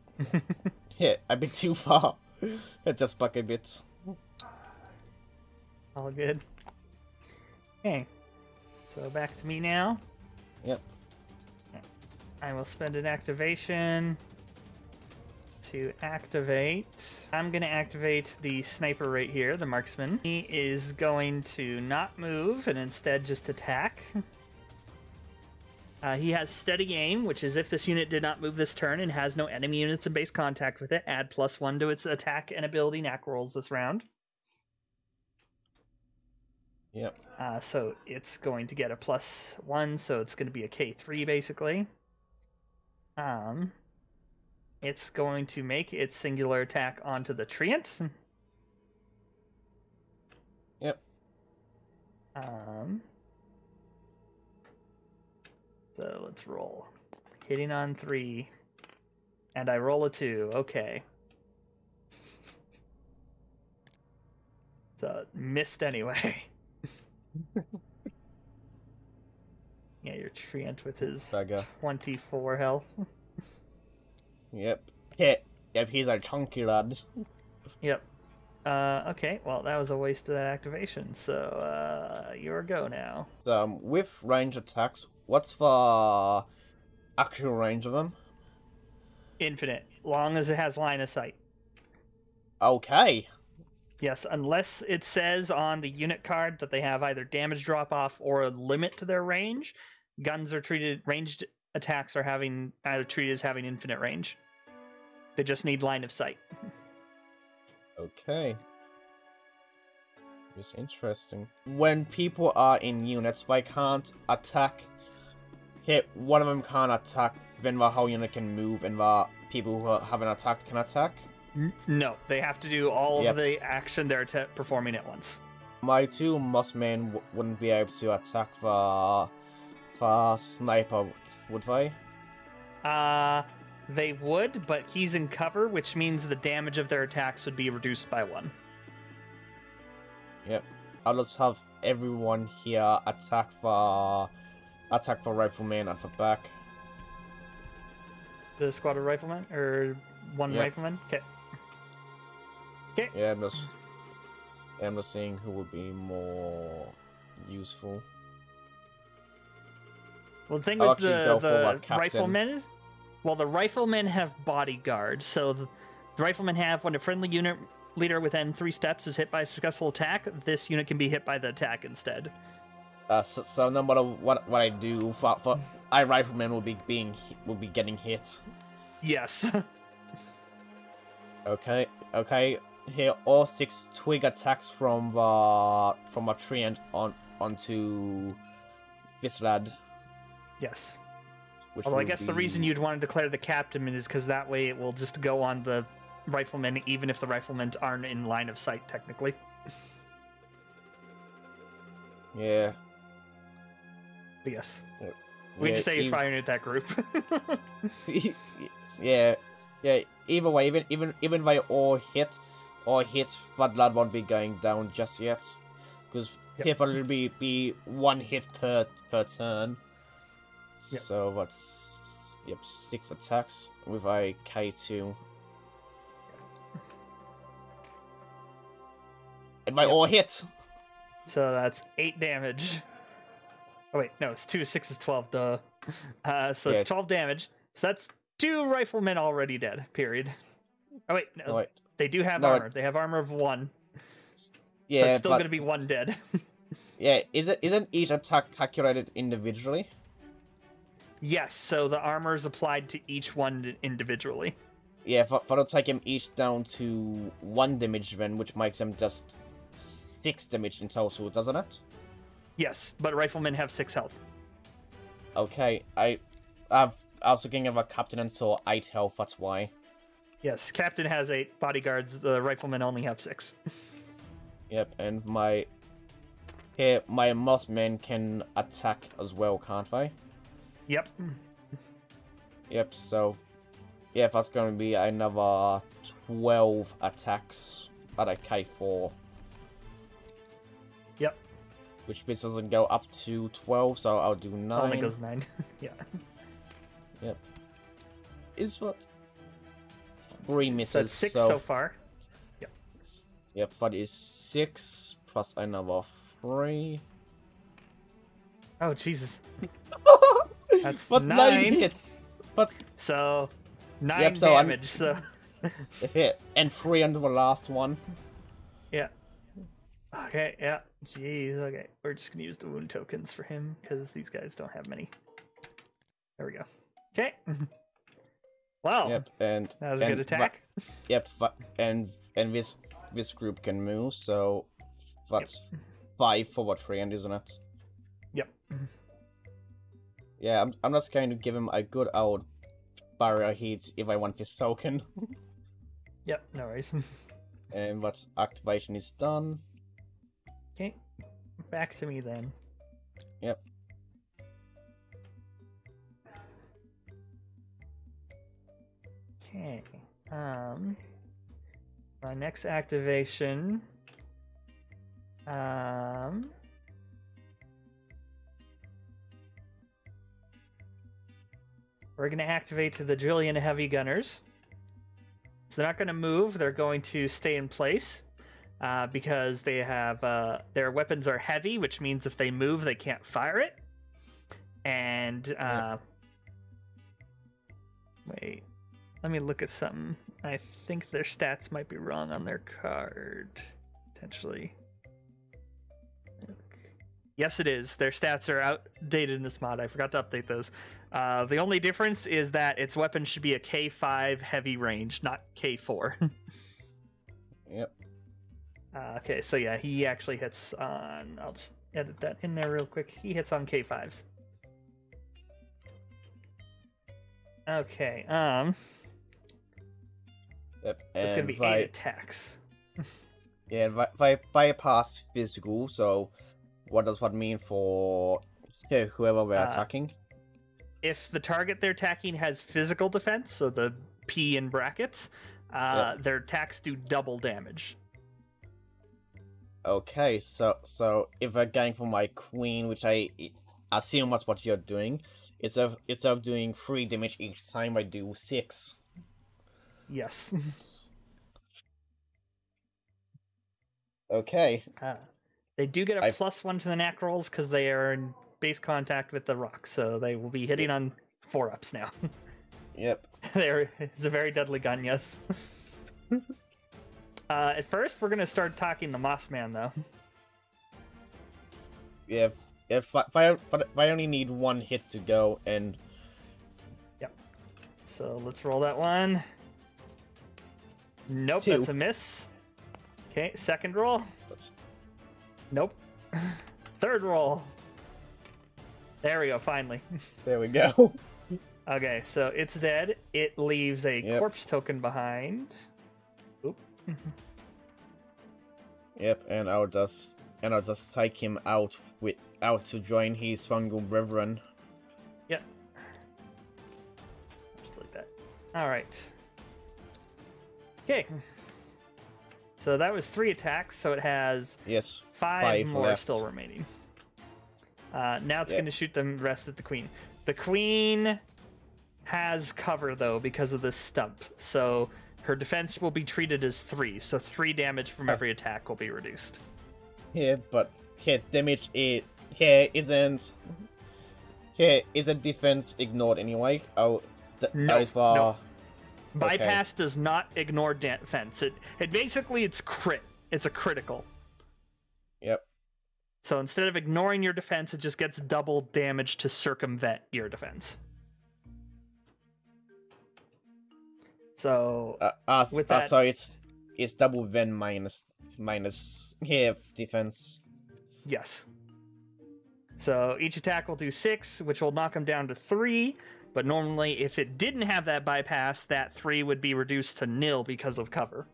yeah, I've been too far. It just back a bit. All good. Okay. So back to me now. Yep. I will spend an activation to activate. I'm going to activate the sniper right here, the marksman. He is going to not move and instead just attack. He has steady aim, which is if this unit did not move this turn and has no enemy units in base contact with it, add +1 to its attack and ability knack rolls this round. Yep. So it's going to get a +1, so it's going to be a K3 basically. It's going to make its singular attack onto the treant. Yep. So let's roll. Hitting on 3. And I roll a 2. Okay. So missed anyway. Yeah, your treant with his Bugger. 24 health. Yep. Hit. Yep, he's a chunky lad. Yep. Okay, well, that was a waste of that activation, so, your go now. So, with range attacks, what's the actual range of them? Infinite, long as it has line of sight. Okay. Yes, unless it says on the unit card that they have either damage drop-off or a limit to their range, guns are treated, ranged attacks are treated as having infinite range. They just need line of sight. Okay. It's interesting. When people are in units, they can't attack. Hit one of them can't attack, then the whole unit can move, and the people who haven't attacked can attack. No, they have to do all of the action they're performing at once. My 2 Mossmen wouldn't be able to attack the sniper, would they? They would, but he's in cover, which means the damage of their attacks would be reduced by 1. Yep. I'll just have everyone here attack the rifleman at the back. The squad of riflemen? Or one rifleman? Okay. Okay. Yeah, I'm just seeing who would be more useful. Well, the thing was the riflemen. Well, the riflemen have bodyguard, so the riflemen have when a friendly unit leader within 3 steps is hit by a successful attack, this unit can be hit by the attack instead. So no matter what I do, I rifleman will be getting hit. Yes. Okay. Here, all 6 twig attacks from a treant onto this lad. Yes. Although I guess the reason you'd want to declare the captain is because that way it will just go on the riflemen, even if the riflemen aren't in line of sight, technically. Yeah. But yes. We can just say you're firing at that group. Yeah. Either way, even they all hit, but lad won't be going down just yet, because people will be 1 hit per turn. Yep. So that's 6 attacks with a K2. And my all hit. So that's 8 damage. Oh wait, no, it's 2, 6 is 12, duh. So it's 12 damage. So that's 2 riflemen already dead, period. Oh wait, no, wait. They do have armor. They have armor of 1. Yeah, so it's still gonna be 1 dead. Yeah, isn't each attack calculated individually? Yes, so the armor is applied to each one individually. Yeah, that'll take him each down to 1 damage then, which makes them just 6 damage in total, doesn't it? Yes, but riflemen have 6 health. Okay, I was looking at a captain and saw 8 health, that's why. Yes, captain has 8 bodyguards, the riflemen only have 6. Yep, and my mossmen can attack as well, can't they? Yep. Yep, so that's going to be another 12 attacks at a K4. Yep. Which this doesn't go up to 12, so I'll do 9. Only goes 9. Yeah. Yep. Is what? 3 misses. So that's 6 so far. Yep. Yep, that is 6 plus another 3. Oh, Jesus. That's but 9 hits. But so 9 damage. So hit and 3 under the last one. Yeah. Okay. Yeah. Jeez. Okay. We're just gonna use the wound tokens for him because these guys don't have many. There we go. Okay. Wow. Yep. And that was a good attack. Yep. And this group can move. So that's 5 forward 3, isn't it? Yep. Yeah, I'm just going to give him a good old barrier hit if I want this token. Yep, no worries. And what activation is done. Okay, back to me then. Yep. Okay. My next activation. We're going to activate the Jillian Heavy Gunners. So they're not going to move. They're going to stay in place because they have their weapons are heavy, which means if they move, they can't fire it. And wait, let me look at something. I think their stats might be wrong on their card, potentially. Yes, it is. Their stats are outdated in this mod. I forgot to update those. The only difference is that its weapon should be a K5 heavy range, not K4. Yep. Okay, so yeah, he actually hits on... I'll just edit that in there real quick. He hits on K5s. Okay, Yep. it's gonna be 8 attacks. Yeah, bypass physical, so what does what mean for whoever we're attacking? If the target they're attacking has physical defense, so the P in brackets, their attacks do double damage. Okay, so if I'm going for my queen, which I assume that's what you're doing, instead of doing 3 damage each time, I do 6. Yes. Okay. They do get a +1 to the knack rolls because they are in base contact with the rock, so they will be hitting on 4-ups now. Yep. It's a very deadly gun, yes. At first, we're going to start attacking the Moss Man, though. Yeah, if I only need 1 hit to go, and... Yep. So let's roll that one. Nope, 2. That's a miss. Okay, second roll. Nope. Third roll. There we go, finally. There we go. Okay, so it's dead. It leaves a corpse token behind. Oop. Yep, and I'll just psych him out to join his fungal brethren. Yep. Just like that. Alright. Okay. So that was 3 attacks, so it has 5 more left. still remaining. Now it's going to shoot the rest at the queen. The queen has cover, though, because of this stump. So her defense will be treated as 3. So 3 damage from every attack will be reduced. Yeah, but damage isn't defense ignored anyway? Oh, No. Bypass does not ignore defense. It basically it's crit. It's a critical. Yep. So instead of ignoring your defense, it just gets double damage to circumvent your defense. So with that, so it's double then minus defense. Yes. So each attack will do 6, which will knock him down to 3. But normally, if it didn't have that bypass, that 3 would be reduced to 0 because of cover.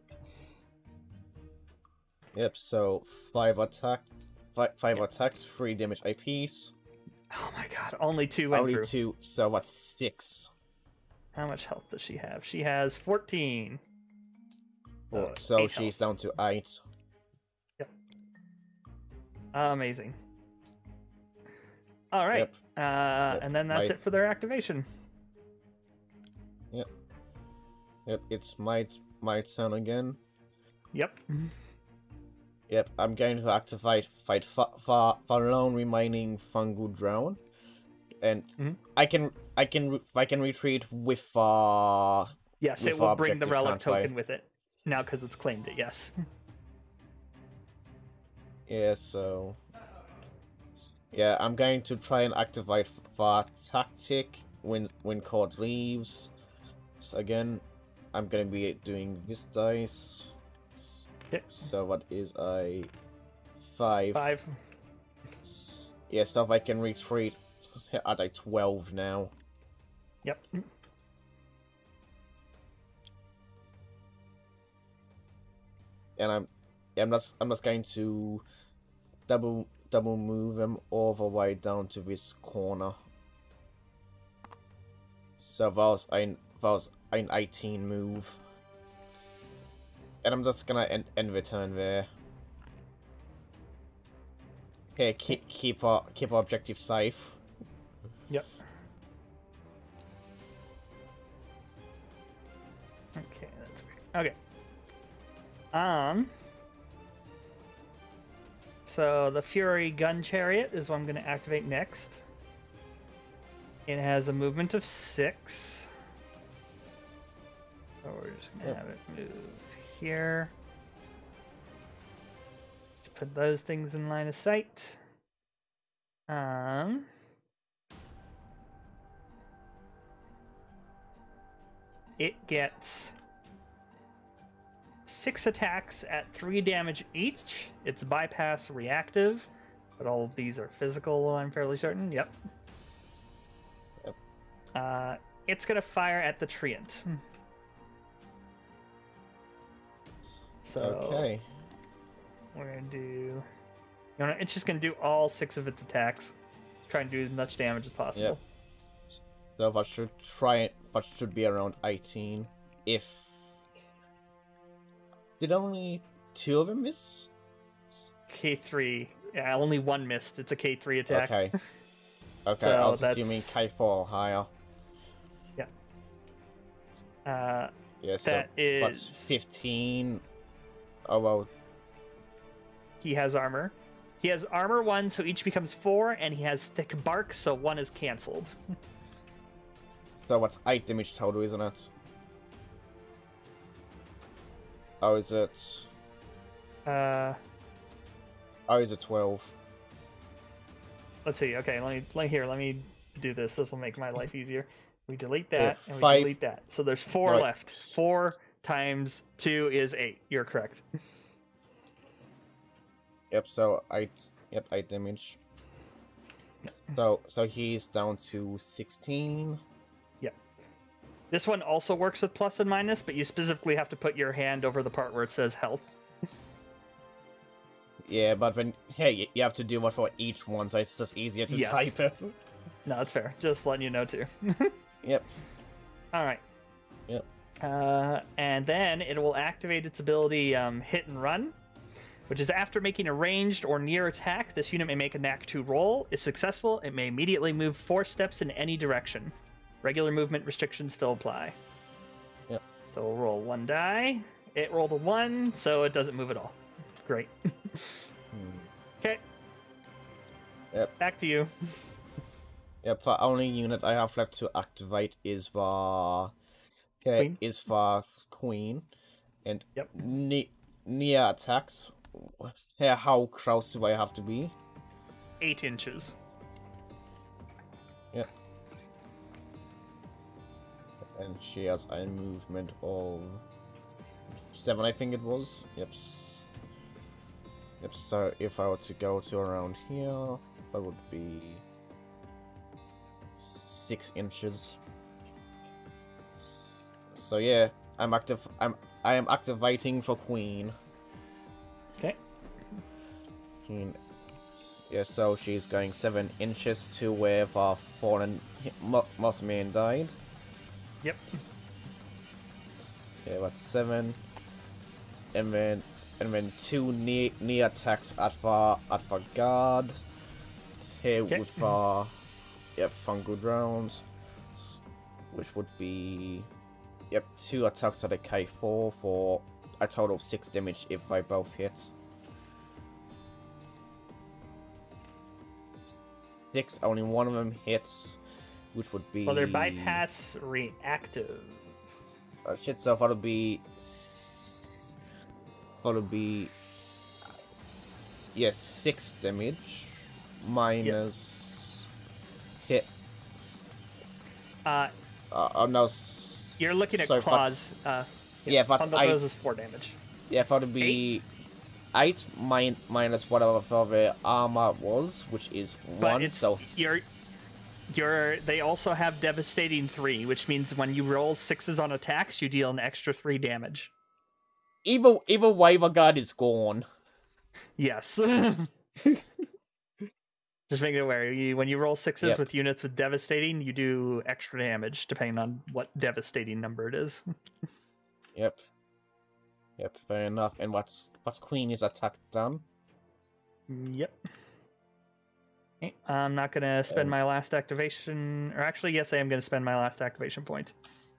Yep. So 5 attacks, 3 damage apiece. Oh my god! Only 2 went through. Only 2. So what's 6? How much health does she have? She has 14. So she's down to 8. Yep. Amazing. All right. Yep. And then that's it for their activation. Yep. Yep. It's my turn again. Yep. Yep. I'm going to activate fight for lone remaining fungal drone, and I can retreat with Yes, with it will bring the objective, relic can't I? token with it now because it's claimed it. Yes. Yeah. So. Yeah, I'm going to try and activate for tactic when Cord leaves. So again, I'm going to be doing this dice. Yep. So what is a 5. 5. Yeah, so if I can retreat at like 12 now. Yep. And I'm just going to double move him all the way down to this corner. So that was an 18 move. And I'm just gonna end the turn there. Okay, keep our objective safe. Yep. Okay, that's weird. Okay. So the Fury Gun Chariot is what I'm going to activate next. It has a movement of 6. So we're just going to have it move here. Just put those things in line of sight. It gets 6 attacks at 3 damage each. It's bypass reactive, but all of these are physical, I'm fairly certain. Yep. It's gonna fire at the treant. So okay. We're gonna do. It's just gonna do all 6 of its attacks. Try and do as much damage as possible. Yep. So that should that should be around 18. If did only 2 of them miss? K3. Yeah, only 1 missed. It's a K3 attack. Okay. Okay, So I was that's... assuming K4 or higher. Yeah. Yeah, so that's 15. Oh, well. He has armor. He has armor 1, so each becomes 4, and he has thick bark, so 1 is cancelled. So what's 8 damage total, isn't it? Oh, is it? Oh, is it 12? Let's see. Okay, let me do this. This will make my life easier. We delete that, Yeah, and we 5. delete that. So there's 4 No, left. 4 times 2 is 8. You're correct. Yep, so 8 damage. So he's down to 16. Yeah. This one also works with plus and minus, but you specifically have to put your hand over the part where it says health. Yeah, but when hey, you have to do one for each one, so it's just easier to type it. No, that's fair. Just letting you know too. Yep. All right. Yep. And then it will activate its ability Hit and Run, which is after making a ranged or near attack, this unit may make a Knack 2 roll. If successful, it may immediately move 4 steps in any direction. Regular movement restrictions still apply. Yep. So we'll roll 1 die. It rolled a 1, so it doesn't move at all. Great. Okay. Yep. Back to you. Yep, the only unit I have left to activate is the Queen. Queen. And Yep. near attacks. How close do I have to be? 8 inches. Yep. And she has a movement of 7, I think it was. Yep. Yep, so if I were to go to around here, that would be 6 inches. So yeah, I am activating for Queen. Okay. Queen. Yeah, so she's going 7 inches to where the fallen Mossman died. Yep. Yeah, that's 7. And then 2 knee attacks at the guard. Here with the fun good rounds, which would be 2 attacks at a K4 for a total of 6 damage if they both hit. 6, only one of them hits, which would be. Well, they're bypass reactive. Shit, so that'll be. That'll be. 6 damage minus hit. No. You're looking at sorry, claws. yeah, that's Those is 4 damage. Yeah, that'll be 8 minus whatever the armor was, which is But 1. it's So they also have devastating 3, which means when you roll 6s on attacks, you deal an extra 3 damage. either way, the guard is gone. Yes. Just make it aware. When you roll 6s with units with devastating, you do extra damage depending on what devastating number it is. Yep. Yep, fair enough. And what's Queenie's attack done? Yep. Okay, I'm not going to spend my last activation... Or actually, yes, I am going to spend my last activation point.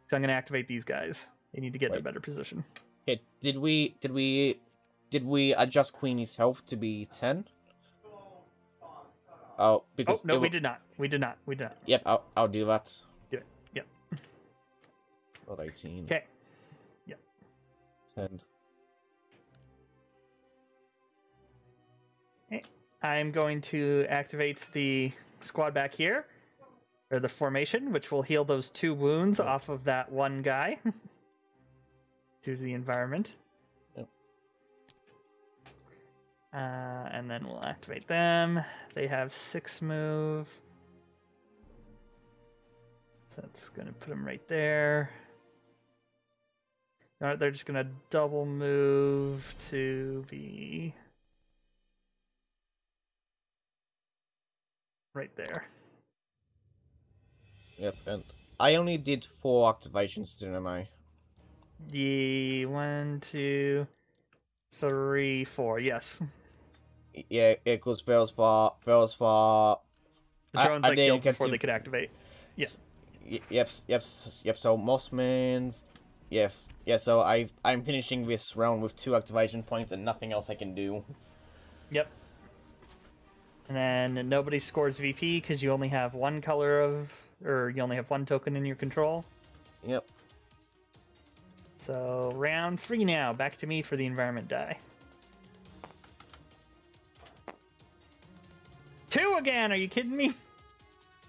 So I'm going to activate these guys. They need to get in a better position. Okay, did we adjust Queenie's health to be 10? Oh, because... Oh, no, we did not. We did not. Yep, I'll do that. Do it. Yep. Got 18. Okay. Yep. 10. Okay. I'm going to activate the squad back here, or the formation, which will heal those 2 wounds off of that one guy due to the environment. Yep. And then we'll activate them. They have 6 move. So that's going to put them right there. All right, they're just going to double move to be... right there. Yep, and I only did 4 activations, didn't I? The 1, 2, 3, 4. Yes. Yeah, it goes Veilspa. The drones like killed before they could activate. Yeah. Yep. So Mossman. Yeah. So I'm finishing this round with 2 activation points and nothing else I can do. Yep. And then nobody scores VP because you only have 1 color of, or you only have 1 token in your control. Yep. So round 3 now. Back to me for the environment die. 2 again. Are you kidding me?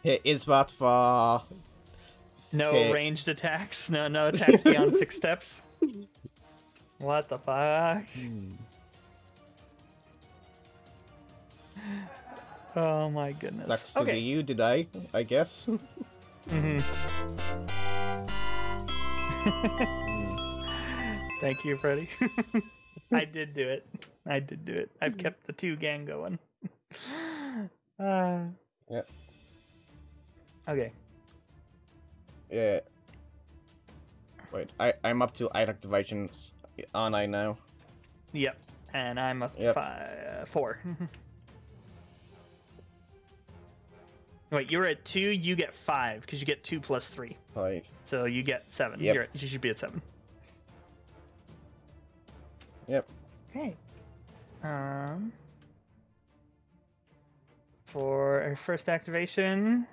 Is that for... No ranged attacks. No attacks beyond 6 steps. What the fuck? Oh my goodness. That's to be you, did I guess? Thank you, Freddy. I did do it. I've kept the 2 gang going. Yeah. Okay. Yeah. Wait, I'm up to 8 activations, aren't I now? Yep. And I'm up to 4. Wait, you're at 2, you get 5, because you get 2 plus 3. 5. So you get 7. Yep. You should be at 7. Yep. Okay. For our first activation,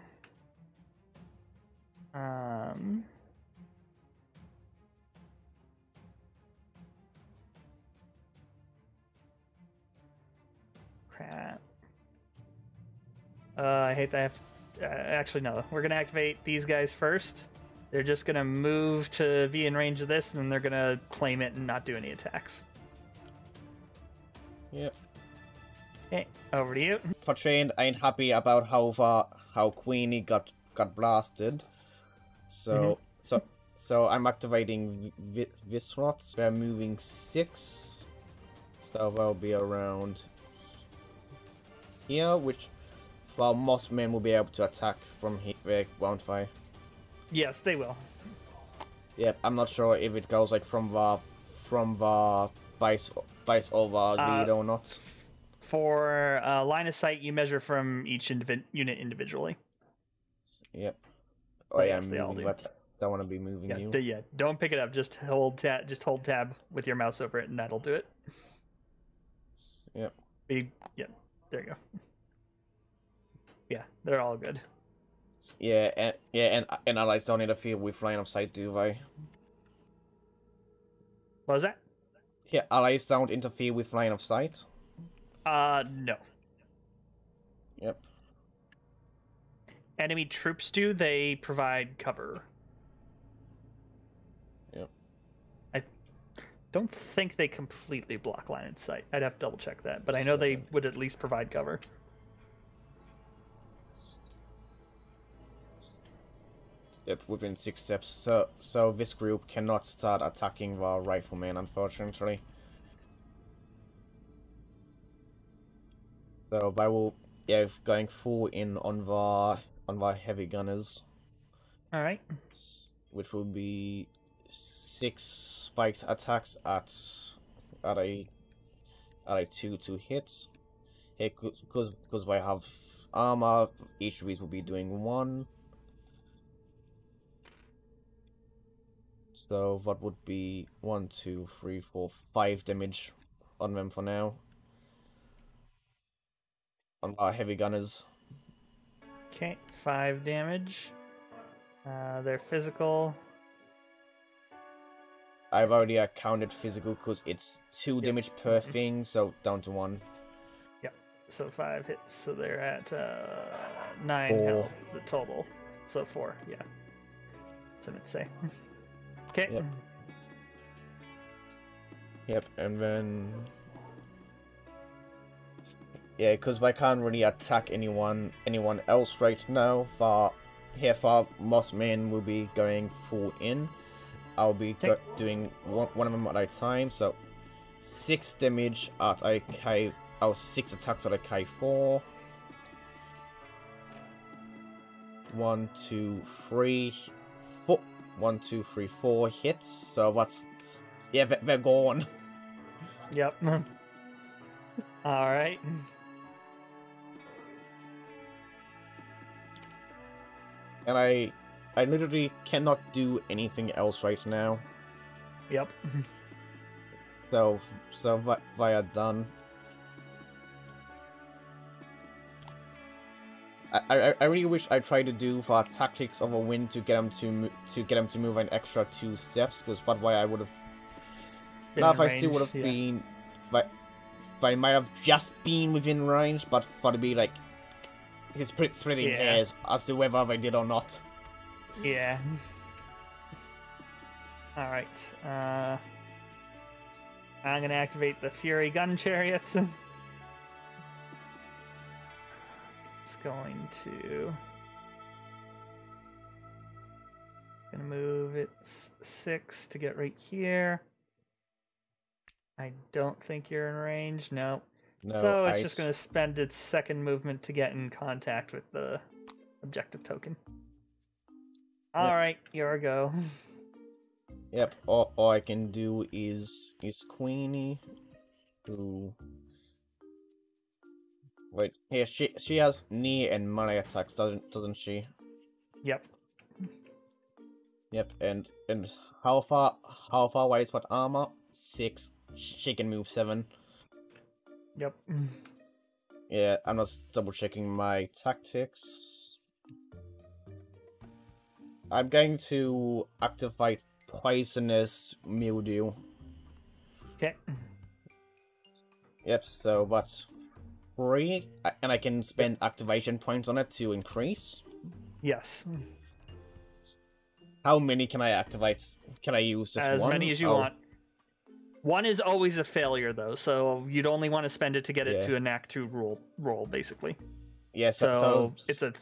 crap. I hate that. Actually, no. We're gonna activate these guys first. They're just gonna move to be in range of this, and then they're gonna claim it and not do any attacks. Yep. Okay, over to you. For trained, I ain't happy about how Queenie got blasted. So so I'm activating Visrots. They're moving 6, so they'll be around here, which while Mossman will be able to attack from here, won't they? Yes, they will. Yep, I'm not sure if it goes like from the base over lead or not. For line of sight, you measure from each unit individually. Yep. Oh yeah, I'm moving, but don't want to be moving you. Yeah, don't pick it up. Just hold tab with your mouse over it, and that'll do it. Yep. Yep. There you go. Yeah, they're all good. Yeah, and allies don't interfere with line of sight, do they? What was that? Yeah, allies don't interfere with line of sight. No. Yep. Enemy troops do. They provide cover. Yep. I don't think they completely block line of sight. I'd have to double check that, but I know they would at least provide cover. Yep, within 6 steps. So this group cannot start attacking the rifleman, unfortunately. So I will, yeah, going full in on the heavy gunners. All right. Which will be 6 spiked attacks at a 2 to hit. Hey, because I have armor, each of these will be doing 1. So that would be 1, 2, 3, 4, 5 damage on them for now. On our heavy gunners. Okay, 5 damage. They're physical. I've already accounted physical because it's 2 damage per thing, so down to 1. Yep. So 5 hits, so they're at 9 4. health the total. So 4, yeah. That's what I'd say. Okay. Yep. Yep, and then yeah, because I can't really attack anyone else right now. For Mossman will be going full in. I'll be doing one of them at a time. So 6 damage at a K. 6 attacks at a K4. 1, 2, 3, 4. 1, 2, 3, 4 hits. So that's they're gone. Yep. All right. And I literally cannot do anything else right now. Yep. So they are done. I really wish I tried to do the tactics of a win to get them to move an extra 2 steps, because but why I would have. Now if I still would have been, but I might have just been within range, but for to be like, it's splitting hairs as to whether they did or not. Yeah. All right. I'm gonna activate the Fury Gun Chariot. It's going to move its 6 to get right here. I don't think you're in range. No. So it's just going to spend its second movement to get in contact with the objective token. All right, here I go. Yep. All I can do is Queenie, who. Wait, here she has knee and melee attacks, doesn't she? Yep. Yep, and how far away is what armor? 6. She can move 7. Yep. Yeah, I'm just double checking my tactics. I'm going to activate Poisonous Mildew. Okay. Yep, so that's 3, and I can spend activation points on it to increase. Yes. How many can I activate? Can I use just as one? Many as you want. 1 is always a failure, though, so you'd only want to spend it to get it to an Act 2 roll, basically. Yeah, so it's a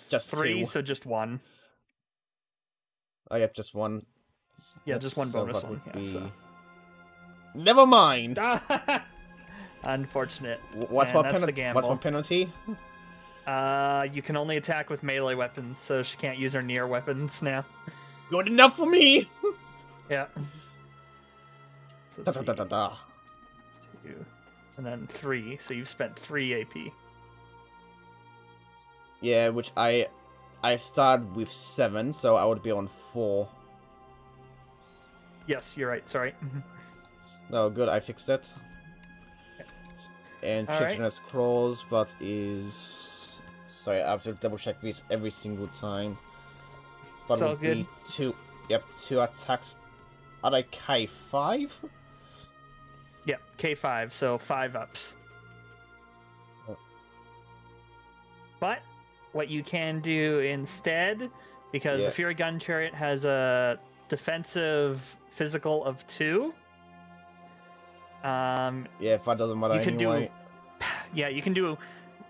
just 3, 2. so just 1. Oh, yep, just 1. Yeah, just 1 bonus one. Be... Yeah, so. Never mind! Unfortunate. What's my penalty? You can only attack with melee weapons, so she can't use her near weapons now. Good enough for me! Yeah. So da, da, da, da. 2, and then 3, so you've spent 3 AP. Yeah, which I started with 7, so I would be on 4. Yes, you're right, sorry. No, good, I fixed it. Okay. And Chitriness crawls, but is... Sorry, I have to double check this every single time. But it's all good. 2 attacks at a K5? Yeah, K5, so 5 ups. Oh. But what you can do instead, because the Fury Gun Chariot has a defensive physical of 2, Yeah, if that doesn't matter You can anyway. you can do.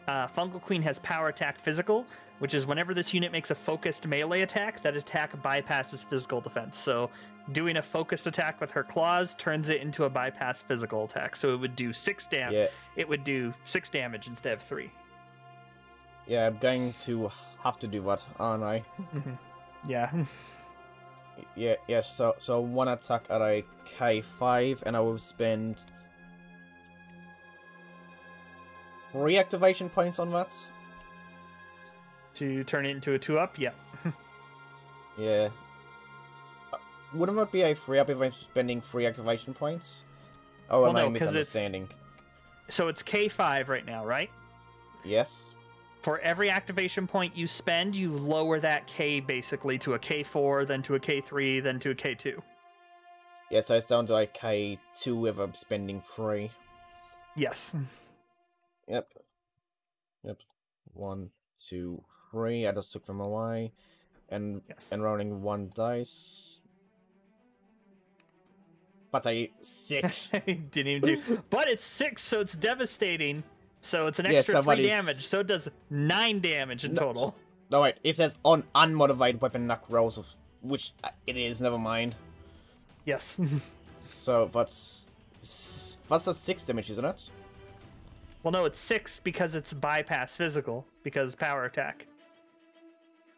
Fungal Queen has Power Attack Physical, which is whenever this unit makes a focused melee attack, that attack bypasses physical defense. So doing a focused attack with her claws turns it into a bypass physical attack. So it would do 6 damage. Yeah. It would do 6 damage instead of 3. Yeah, I'm going to have to do that, aren't I? Yeah. Yeah, so one attack at a K5, and I will spend 3 activation points on that. To turn it into a 2-up? Yeah. Yeah. Wouldn't that be a 3-up if I'm spending 3 activation points? Oh, Well, am I no, 'cause misunderstanding? So it's K5 right now, right? Yes. For every activation point you spend, you lower that K basically to a K4, then to a K3, then to a K2. Yeah, so it's down to a K2 if I'm spending 3. Yes. Yep. 1, 2, 3. I just took them away. And Yes. rolling 1 dice. But a 6. Didn't even do. But it's 6, so it's devastating. So it's an Yeah, extra 3 somebody's- damage. So it does 9 damage in total. No, wait. If there's unmodified weapon knock rolls, which it is, never mind. Yes. So that's a 6 damage, isn't it? Well, no, it's 6 because it's bypass physical, because power attack.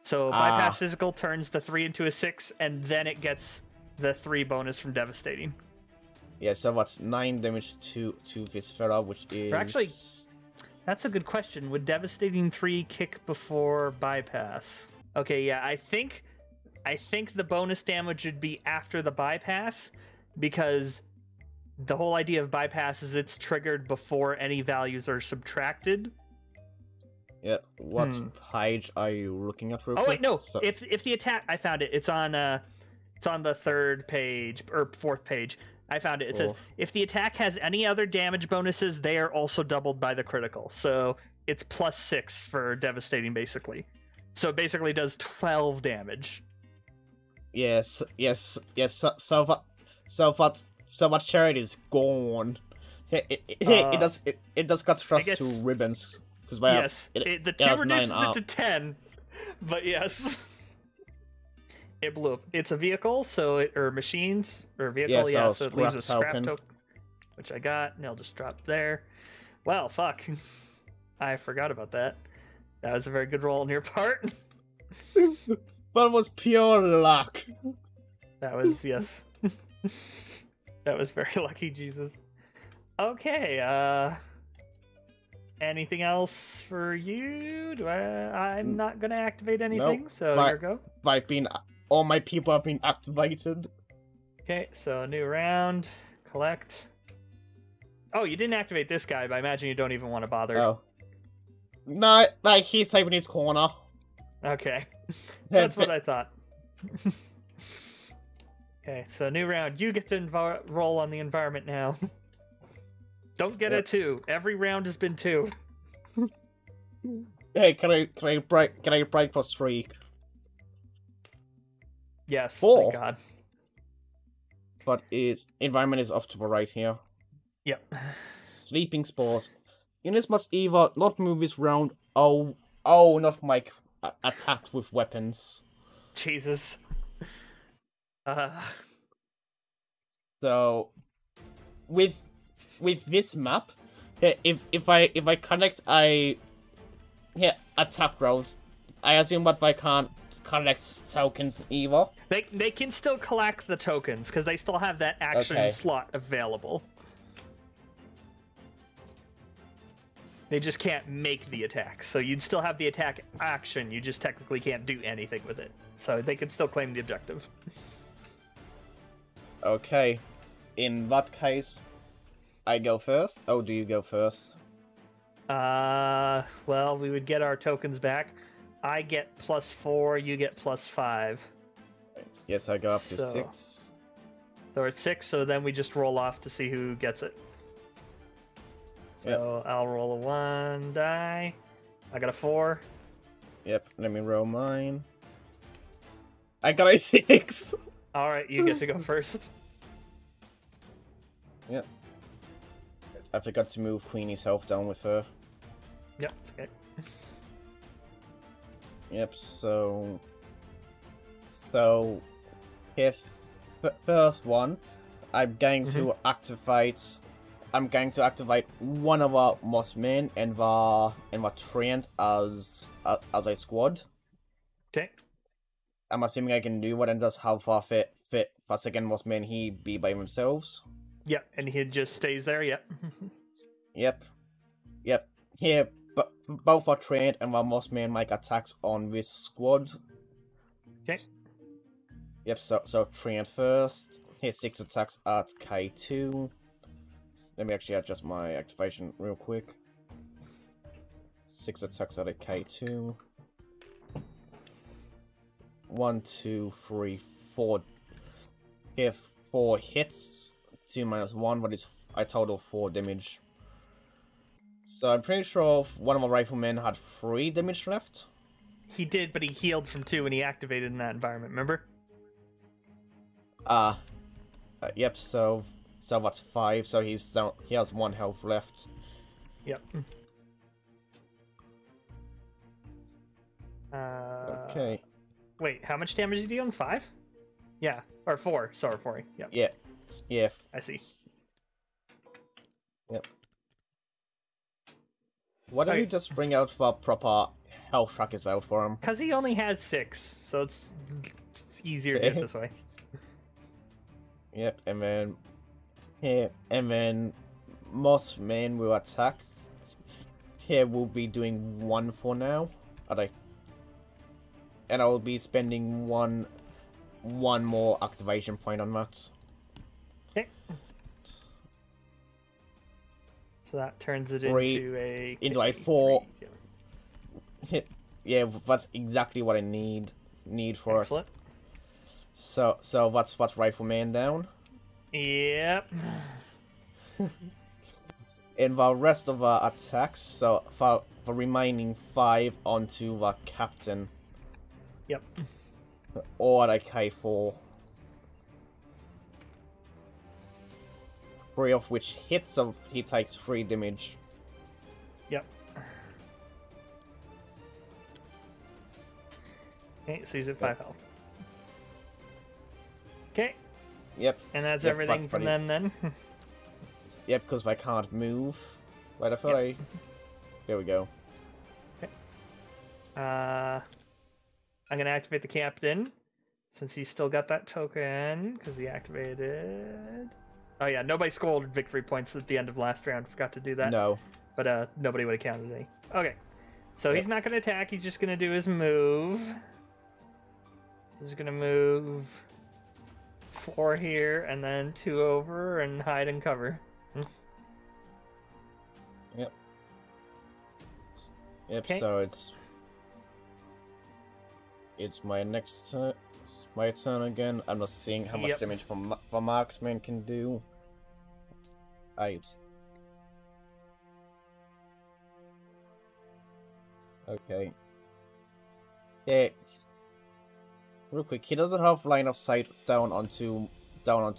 So bypass physical turns the 3 into a 6, and then it gets the 3 bonus from devastating. Yeah, so that's 9 damage to this fella, which is... Or actually, that's a good question. Would devastating 3 kick before bypass? Okay, yeah, I think the bonus damage would be after the bypass, because the whole idea of bypass is it's triggered before any values are subtracted. Yeah, what page are you looking at real Oh quick? wait, no. So, If the attack, I found it. It's on the 3rd page or 4th page. I found it. It says if the attack has any other damage bonuses, they are also doubled by the critical. So it's +6 for devastating, basically. So it basically does 12 damage. yes. So that charity is gone. It does cut thrust to ribbons. Yes, the 2 has reduces 9 it to 10, but yes. It blew up. It's a vehicle, or machines, or vehicle, yeah, so it leaves a scrap token. token, which I got, and I'll just drop there. Well, fuck. I forgot about that. That was a very good roll on your part. That was pure luck. That was, yes. That was very lucky, Jesus. Okay, anything else for you? I'm not gonna activate anything, Nope. so here go. All my people have been activated. Okay, so new round. Collect. Oh, you didn't activate this guy, but I imagine you don't even want to bother. Oh. No, he's safe in his corner. Okay. That's what I thought. Okay, so new round. You get to roll on the environment now. Don't get a 2. Every round has been 2. Hey, can I break for streak? Yes, 4. thank God. But environment is up to the right here. Yep. Sleeping spores. Units must either not move this round. Oh, not Mike attacked with weapons. Jesus. So, with this map, if I connect attack rolls, I assume that I can't collect tokens either. They can still collect the tokens because they still have that action slot available. They just can't make the attack. So you'd still have the attack action, you just technically can't do anything with it. So they can still claim the objective. Okay. In that case, I go first. Oh, do you go first? Well, we would get our tokens back. I get +4, you get +5. Yes, I go up to So- 6. So we're at 6, so then we just roll off to see who gets it. So I'll roll a 1 die. I got a 4. Yep, let me roll mine. I got a 6. Alright, you get to go first. Yep. I forgot to move Queenie's health down with her. Yep, it's okay. Yep, so if first one, I'm going to activate one of our Mossmen and the trained as a squad. Okay. I'm assuming I can do what, and just how far fit for second Mossman he be by themselves. Yep, and he just stays there. Yep. Yep. Here, but both are trained, and the Mossmen make attacks on this squad. Okay. Yep. So trained first. Hit 6 attacks at K2. Let me actually adjust my activation real quick. 6 attacks at a K2. 1, 2, 3, 4. If 4 hits, 2 minus 1, but it's a total 4 damage. So I'm pretty sure one of my riflemen had 3 damage left. He did, but he healed from 2 when he activated in that environment. Remember? Yep. So that's 5. So he has 1 health left. Yep. Okay. Wait, how much damage is he dealing? 5? Yeah, or 4. Sorry, 4. Yep. Yeah. I see. Yep. Why don't you just bring out the proper health trackers out for him? Because he only has 6, so it's easier to do it this way. Yep, and then Mossman will attack. Here we'll be doing 1 for now. And I will be spending one more activation point on that. Okay. So that turns it into a 4. Yeah, that's exactly what I need for Excellent. it. So that's Rifleman down. Yep. And the rest of the attacks, so for the remaining 5 onto the captain. Yep. Or at a K4. 3 of which hits, so he takes 3 damage. Yep. Okay, so he's at 5 health. Okay. Yep. And that's everything from them then? Yep, because I can't move. Wait, I thought There we go. Okay. I'm going to activate the captain, since he's still got that token, because he activated... Oh yeah, nobody scored victory points at the end of last round. Forgot to do that. No. But nobody would have counted any. Okay. So he's not going to attack. He's just going to do his move. He's going to move 4 here, and then 2 over, and hide and cover. Yep, okay. So it's my next turn. It's my turn again. I'm just seeing how much damage the marksman can do. 8. Okay. Yeah. Real quick, he doesn't have line of sight down onto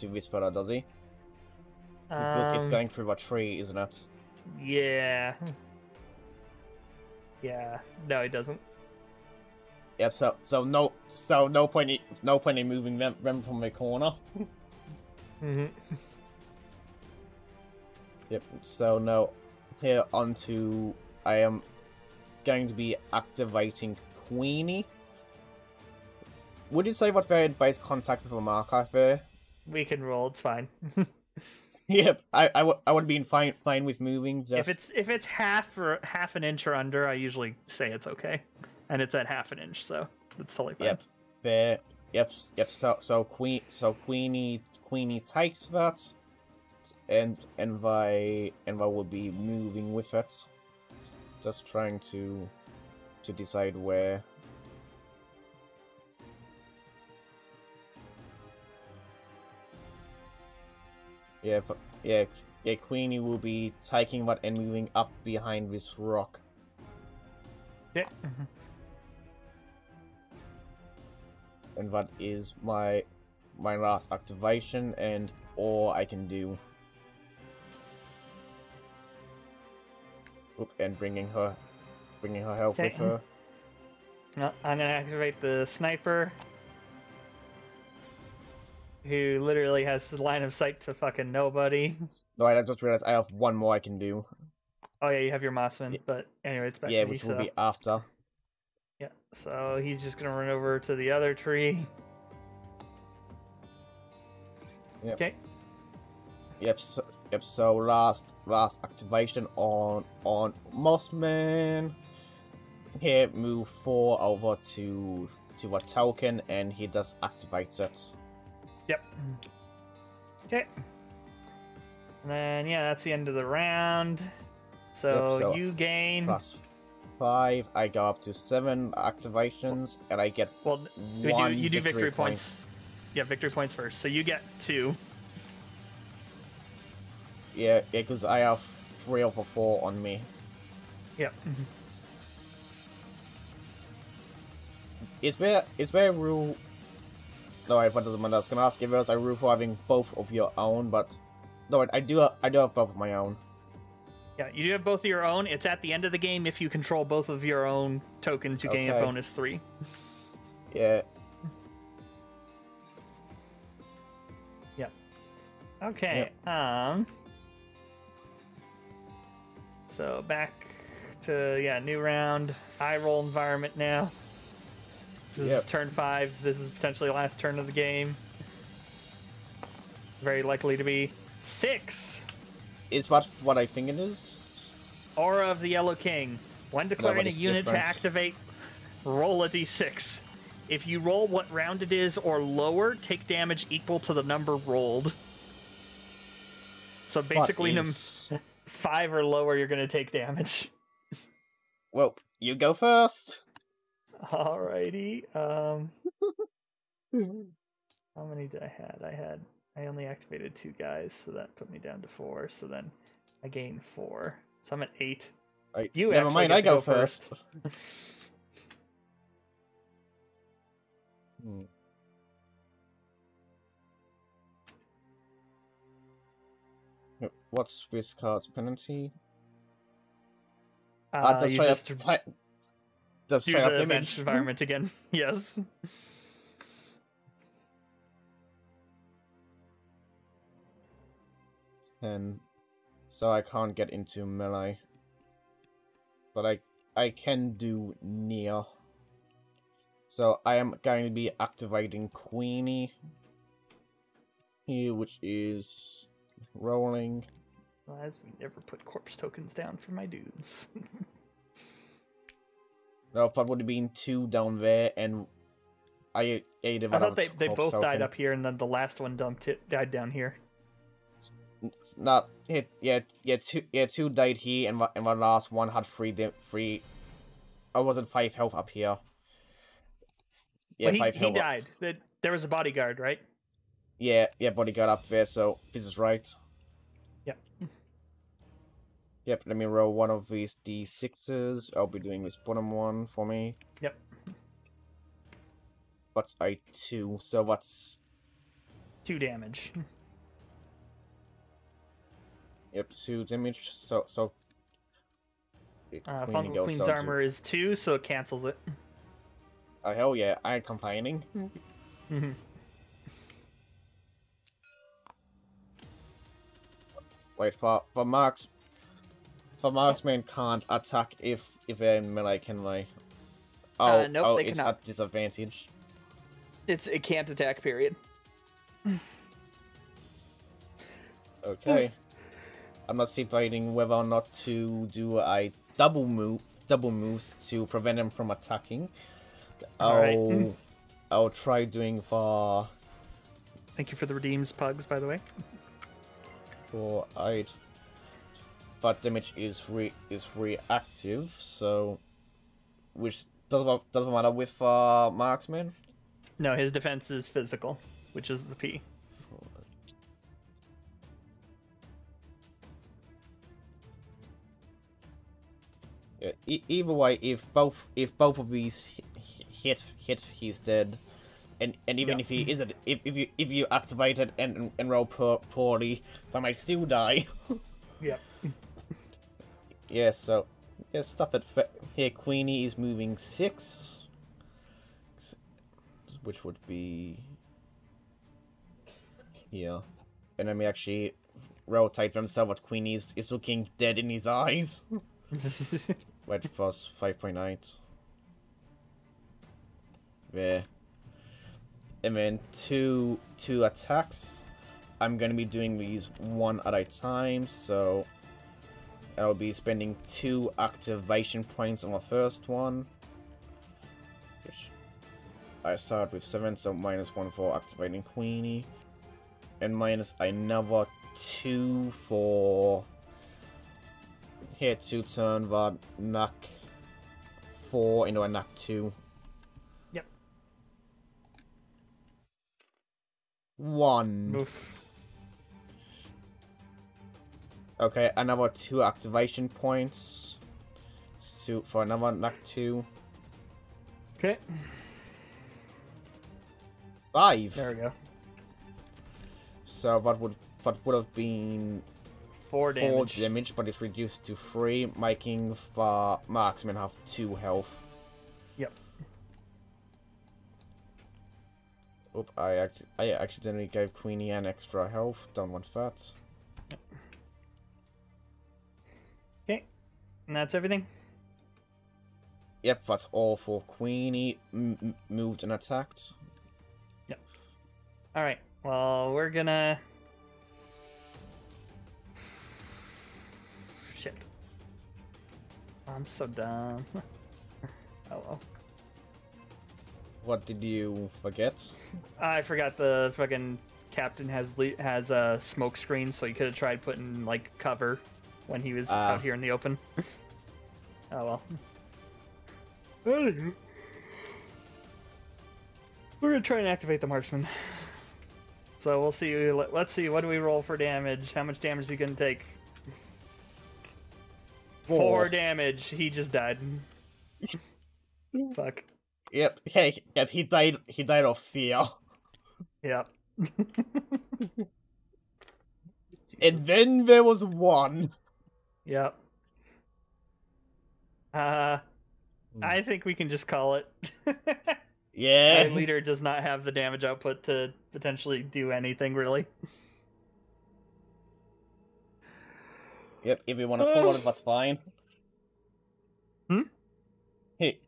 Whisperer, does he? Because it's going through a tree, isn't it? Yeah. Yeah. No, he doesn't. Yep. So no point in moving them from the corner. Yep. So now here onto I am going to be activating Queenie. Would you say what their base contact with a marker there? We can roll. It's fine. Yep, I would be fine with moving. Just... If it's half an inch or under, I usually say it's okay, and it's at half an inch, so it's totally fine. Yep, there. Yep. So Queenie takes that, and I will be moving with it. Just trying to decide where. Yeah, Queenie will be taking that and moving up behind this rock. Yeah. And that is my last activation, and all I can do. Oop, and bringing her health with her. No, I'm gonna activate the sniper, who literally has the line of sight to fucking nobody. No, I just realized I have one more I can do. Oh yeah, you have your Mossman, but anyway, it's back Yeah, to me, which so... will be after. Yeah, so he's just gonna run over to the other tree. Yep. Okay. Yep. So last activation on Mossman. Here, move 4 over to a token, and he just activates it. Yep. Okay. And then yeah, that's the end of the round. So, Yep, so you gain +5. I go up to 7 activations, and I get you do victory points. Yeah, victory points first. So you get 2. Yeah, because I have 3 over 4 on me. Yep. Is there a rule? No, wait, what doesn't matter. I was gonna ask if there's a rule for having both of your own, but no, wait, I do have both of my own. Yeah, you do have both of your own. It's at the end of the game. If you control both of your own tokens, you gain a bonus 3. Yeah. Yep. Okay. Yep. So back to new round. I roll environment now. This is turn 5. This is potentially the last turn of the game. Very likely to be 6. Is what I think it is? Aura of the Yellow King. When declaring a unit different. to activate, roll a d6. If you roll what round it is or lower, take damage equal to the number rolled. So basically, 5 or lower, you're going to take damage. Well, you go first. Alrighty. How many did I had? I only activated 2 guys, so that put me down to 4. So then I gained 4. So I'm at 8. You never actually mind. get I to go first. What's this card's penalty? You just do the damage. bench environment again. Yes. And so I can't get into melee, but I can do near. So I am going to be activating Queenie here, which is rolling. As we never put corpse tokens down for my dudes. There probably would have been 2 down there, and I thought they both died up here, and then the last one died down here. Not hit. Yeah. 2 died here, and the last one had 3. I wasn't 5 health up here. Yeah, well, 5 he health. died. There was a bodyguard, right? Yeah, bodyguard up there. So this is right. Yep. Yep. Let me roll one of these d6s. I'll be doing this bottom one for me. Yep. What's a 2? So what's 2 damage. Yep, 2 damage. So Fungal Queen's armor is 2, so it cancels it. Oh hell yeah! I ain't complaining. Wait for marksman can't attack if they're in melee, can they? Nope, they it's cannot. at disadvantage. It can't attack. Period. Okay. I'm not debating whether or not to do a double moves to prevent him from attacking. I'll try doing the. Thank you for the redeems, pugs, by the way. For 8. But damage is reactive, so which doesn't matter with marksman. No, his defense is physical, which is the P. Yeah, either way, if both of these hit, he's dead. And even if he isn't, if you activate it and roll poorly, they might still die. Yep. Yeah, so yeah, stuff at here. Queenie is moving 6, which would be here, and let me actually rotate them so that Queenie is looking dead in his eyes. Wait, plus 5.8. There. And then two attacks. I'm gonna be doing these one at a time, so I'll be spending 2 activation points on the first one. Which I start with 7, so -1 for activating Queenie. And minus another 2 for here 2 turn that knock 4 into a knock 2. Yep. 1. Oof. Okay, another 2 activation points. So for another knock 2. Okay. 5. There we go. So that would have been 4 damage. 4 damage, but it's reduced to 3, making the marksman have 2 health. Yep. Oop, I accidentally gave Queenie an extra health. Don't want that. Yep. Okay, and that's everything? Yep, that's all for Queenie. Moved and attacked. Yep. Alright, well, we're gonna... Shit. I'm so dumb. Oh well. What did you forget? I forgot the fucking captain has a smoke screen, so he could have tried putting, like, cover when he was out here in the open. Oh well. We're gonna try and activate the marksman. So we'll see. Let's see. What do we roll for damage? How much damage is he gonna take? 4 damage. He just died. Fuck. Yep. Hey. Yep. He died. He died of fear. Yep. And then there was 1. Yep. I think we can just call it. Yeah. My leader does not have the damage output to potentially do anything, really. Yep, if you want to call it, that's fine. Hey,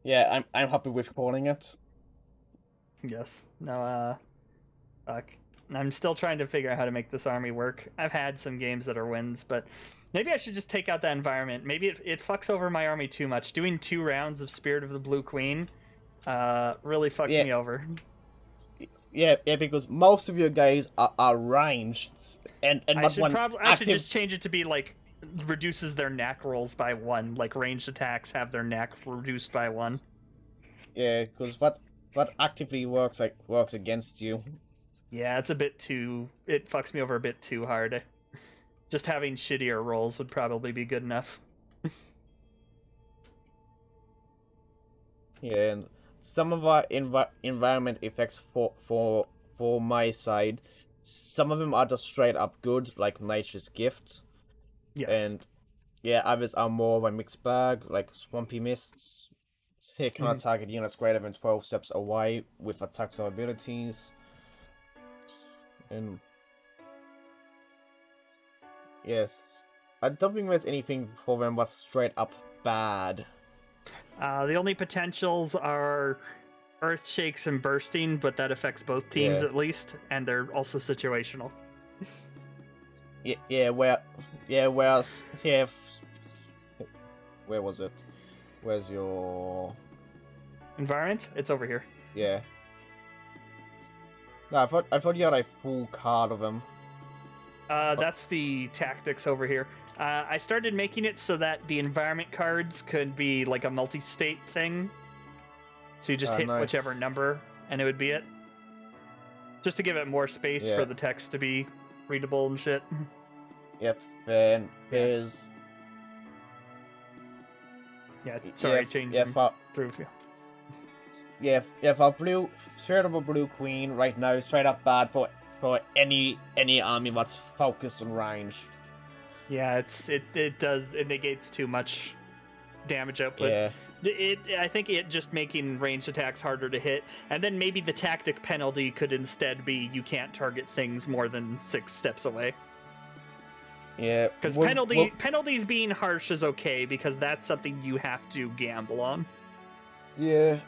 yeah, I'm happy with calling it. Yes. No, fuck. I'm still trying to figure out how to make this army work. I've had some games that are wins, but maybe I should just take out that environment. Maybe it fucks over my army too much. Doing 2 rounds of Spirit of the Blue Queen really fucked me over. Yeah, because most of your guys are ranged, and I should just change it to be like reduces their knack rolls by 1. Like ranged attacks have their knack reduced by 1. Yeah, because what actively works against you. Yeah, it's a bit too. It fucks me over a bit too hard. Just having shittier rolls would probably be good enough. Yeah, and some of our environment effects for my side, some of them are just straight up good, like Nature's Gift. Yes. And yeah, others are more of a mixed bag, like Swampy Mists. Here cannot target units greater than 12 steps away with attacks or abilities. And yes, I don't think there's anything for them that's straight up bad. The only potentials are Earth Shakes and Bursting, but that affects both teams at least, and they're also situational. Where was it? Where's your environment? It's over here. Yeah. No, I thought you had a full card of them. That's the tactics over here. I started making it so that the environment cards could be like a multi-state thing. So you just hit whichever number, and it would be it. Just to give it more space for the text to be readable and shit. Yep, then there's... Yeah, sorry, I changed them through. Yeah, for blue, Veritable Blue Queen right now is straight up bad for any army that's focused on range. Yeah, it negates too much damage output. Yeah. I think it just making ranged attacks harder to hit, and then maybe the tactic penalty could instead be you can't target things more than 6 steps away. Yeah. Because penalties being harsh is okay because that's something you have to gamble on. Yeah.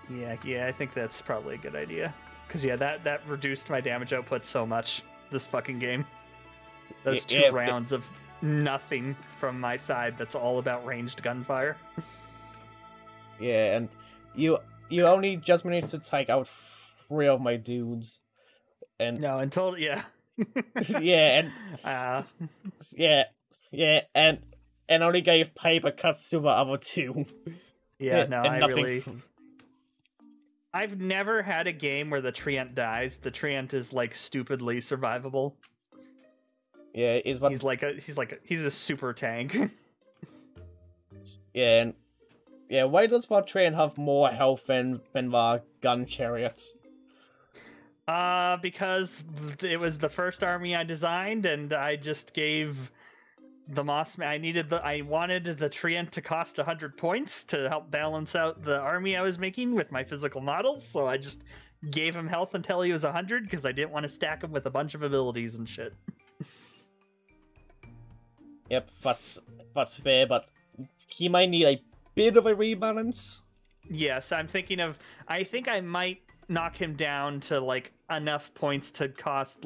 Yeah, I think that's probably a good idea. Because yeah, that reduced my damage output so much this fucking game. Those 2 rounds of nothing from my side that's all about ranged gunfire. Yeah, and you only just managed to take out 3 of my dudes. And no, in total, yeah. yeah, and only gave paper cuts to the other 2. Yeah, no, I've never had a game where the Treant dies. The Treant is like stupidly survivable. Yeah, he's a super tank. Yeah, and yeah, why does Train have more health than the gun chariots? Because it was the first army I designed, and I just gave the Mossman. I wanted the Treant to cost 100 points to help balance out the army I was making with my physical models. So I just gave him health until he was 100 because I didn't want to stack him with a bunch of abilities and shit. Yep, that's fair, but he might need a bit of a rebalance. Yes, I think I might knock him down to like enough points to cost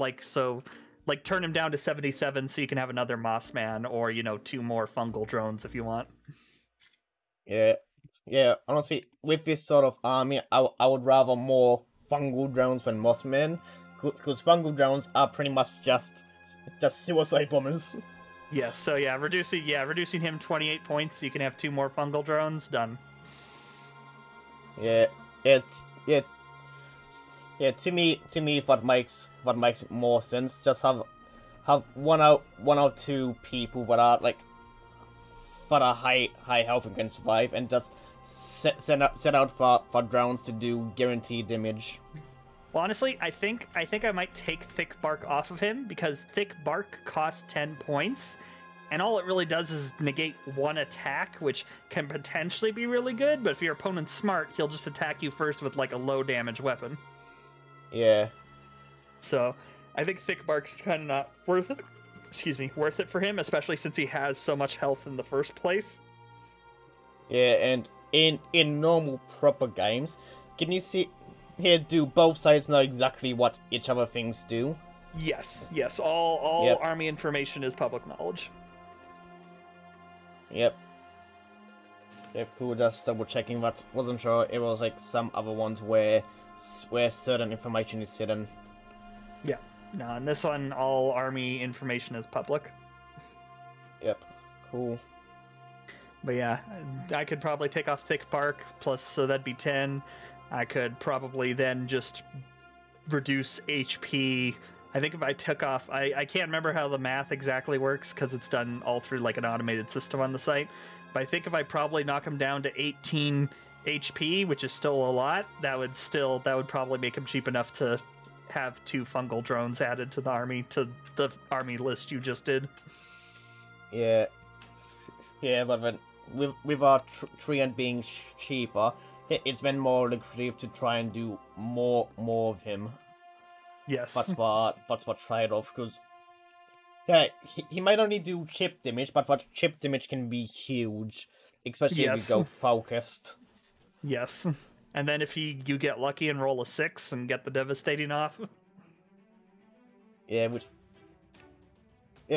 turn him down to 77 so you can have another Mossman or 2 more fungal drones if you want. Yeah, honestly, with this sort of army, I would rather more fungal drones than Mossmen, because fungal drones are pretty much just suicide bombers. Yes, so yeah, reducing him 28 points so you can have 2 more fungal drones, done. Yeah, to me, what makes more sense, just have one out 2 people that are high health and can survive, and just set out for drones to do guaranteed damage. Well, honestly, I think I might take Thick Bark off of him, because Thick Bark costs 10 points, and all it really does is negate 1 attack, which can potentially be really good, but if your opponent's smart, he'll just attack you first with like a low damage weapon. Yeah. So, I think Thick Bark's kind of not worth it for him, especially since he has so much health in the first place. Yeah, and in normal proper games, can you see here, do both sides know exactly what each other things do? Yes. All army information is public knowledge. Yep, cool, just double checking that. Wasn't sure it was like some other ones where certain information is hidden. Yeah. No, in this one, all army information is public. Yep, cool. But yeah, I could probably take off Thick Bark, so that'd be 10. I could probably then just reduce HP. I think if I took off... I can't remember how the math exactly works, because it's done all through like an automated system on the site. But I think if I probably knock him down to 18 HP, which is still a lot, that would probably make him cheap enough to have 2 fungal drones added to the army list you just did. Yeah, but then with our Treant being cheaper, it's been more lucrative to try and do more of him. Yes. That's what trade-off, because yeah, he might only do chip damage, but what chip damage can be huge, especially if you go focused. Yes. And then if you get lucky and roll a 6 and get the devastating off. Yeah,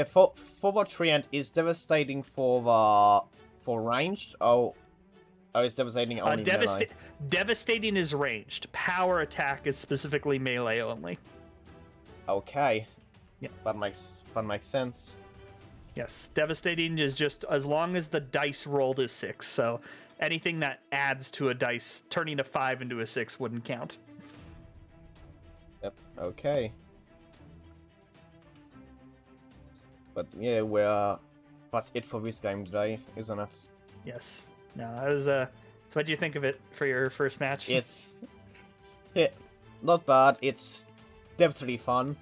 for what Treant is devastating for ranged. Oh, it's devastating only melee. Devastating is ranged. Power attack is specifically melee only. Okay. Yeah. That makes sense. Yes, devastating is just as long as the dice rolled is 6. So anything that adds to a dice, turning a 5 into a 6 wouldn't count. Yep. Okay. But yeah, that's it for this game today, isn't it? Yes. No, it was so what do you think of it for your first match? It's not bad. It's definitely fun.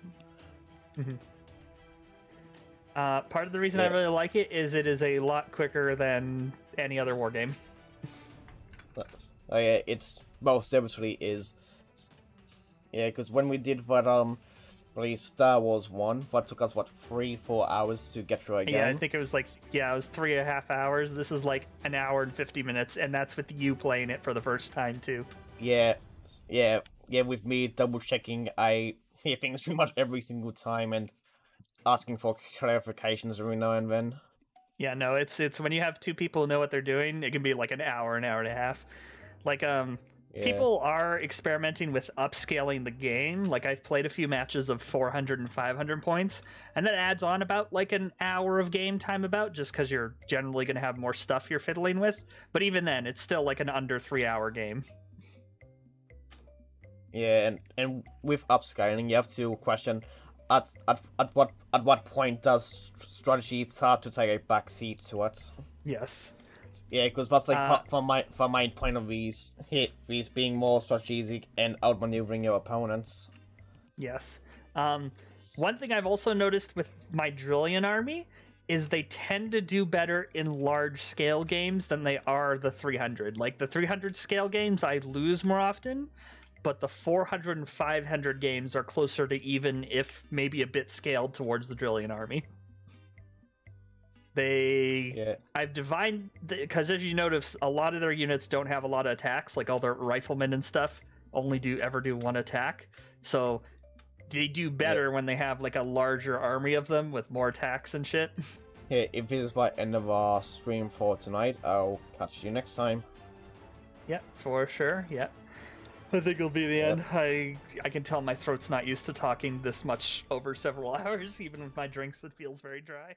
Part of the reason I really like it is a lot quicker than any other war game. Yeah, it's most definitely is. Yeah, because when we did that Star Wars one, that took us what 3-4 hours to get through again. Yeah, I think it was like it was 3.5 hours. This is like an hour and 50 minutes, and that's with you playing it for the first time too. Yeah. With me double checking, I hear things pretty much every single time and asking for clarifications every now and then. Yeah, no, it's when you have two people who know what they're doing, it can be like an hour and a half. Like people are experimenting with upscaling the game. Like I've played a few matches of 400 and 500 points, and that adds on about like an hour of game time just because you're generally going to have more stuff you're fiddling with. But even then, it's still like an under 3-hour game. Yeah, and with upscaling, you have to question at what point does strategy start to take a backseat to it? Yes. Yeah, because that's like from my point of these being more strategic and outmaneuvering your opponents. Yes. One thing I've also noticed with my Drillian army is they tend to do better in large scale games than they are the 300. Like the 300 scale games, I lose more often, but the 400 and 500 games are closer to even, if maybe a bit scaled towards the Drillian army. I've divined, because as you notice, a lot of their units don't have a lot of attacks, like all their riflemen and stuff only ever do one attack. So they do better when they have like a larger army of them with more attacks and shit. Yeah, if this is my end of our stream for tonight, I'll catch you next time. Yeah, for sure. Yeah. I think it'll be the end. I can tell my throat's not used to talking this much over several hours. Even with my drinks, it feels very dry.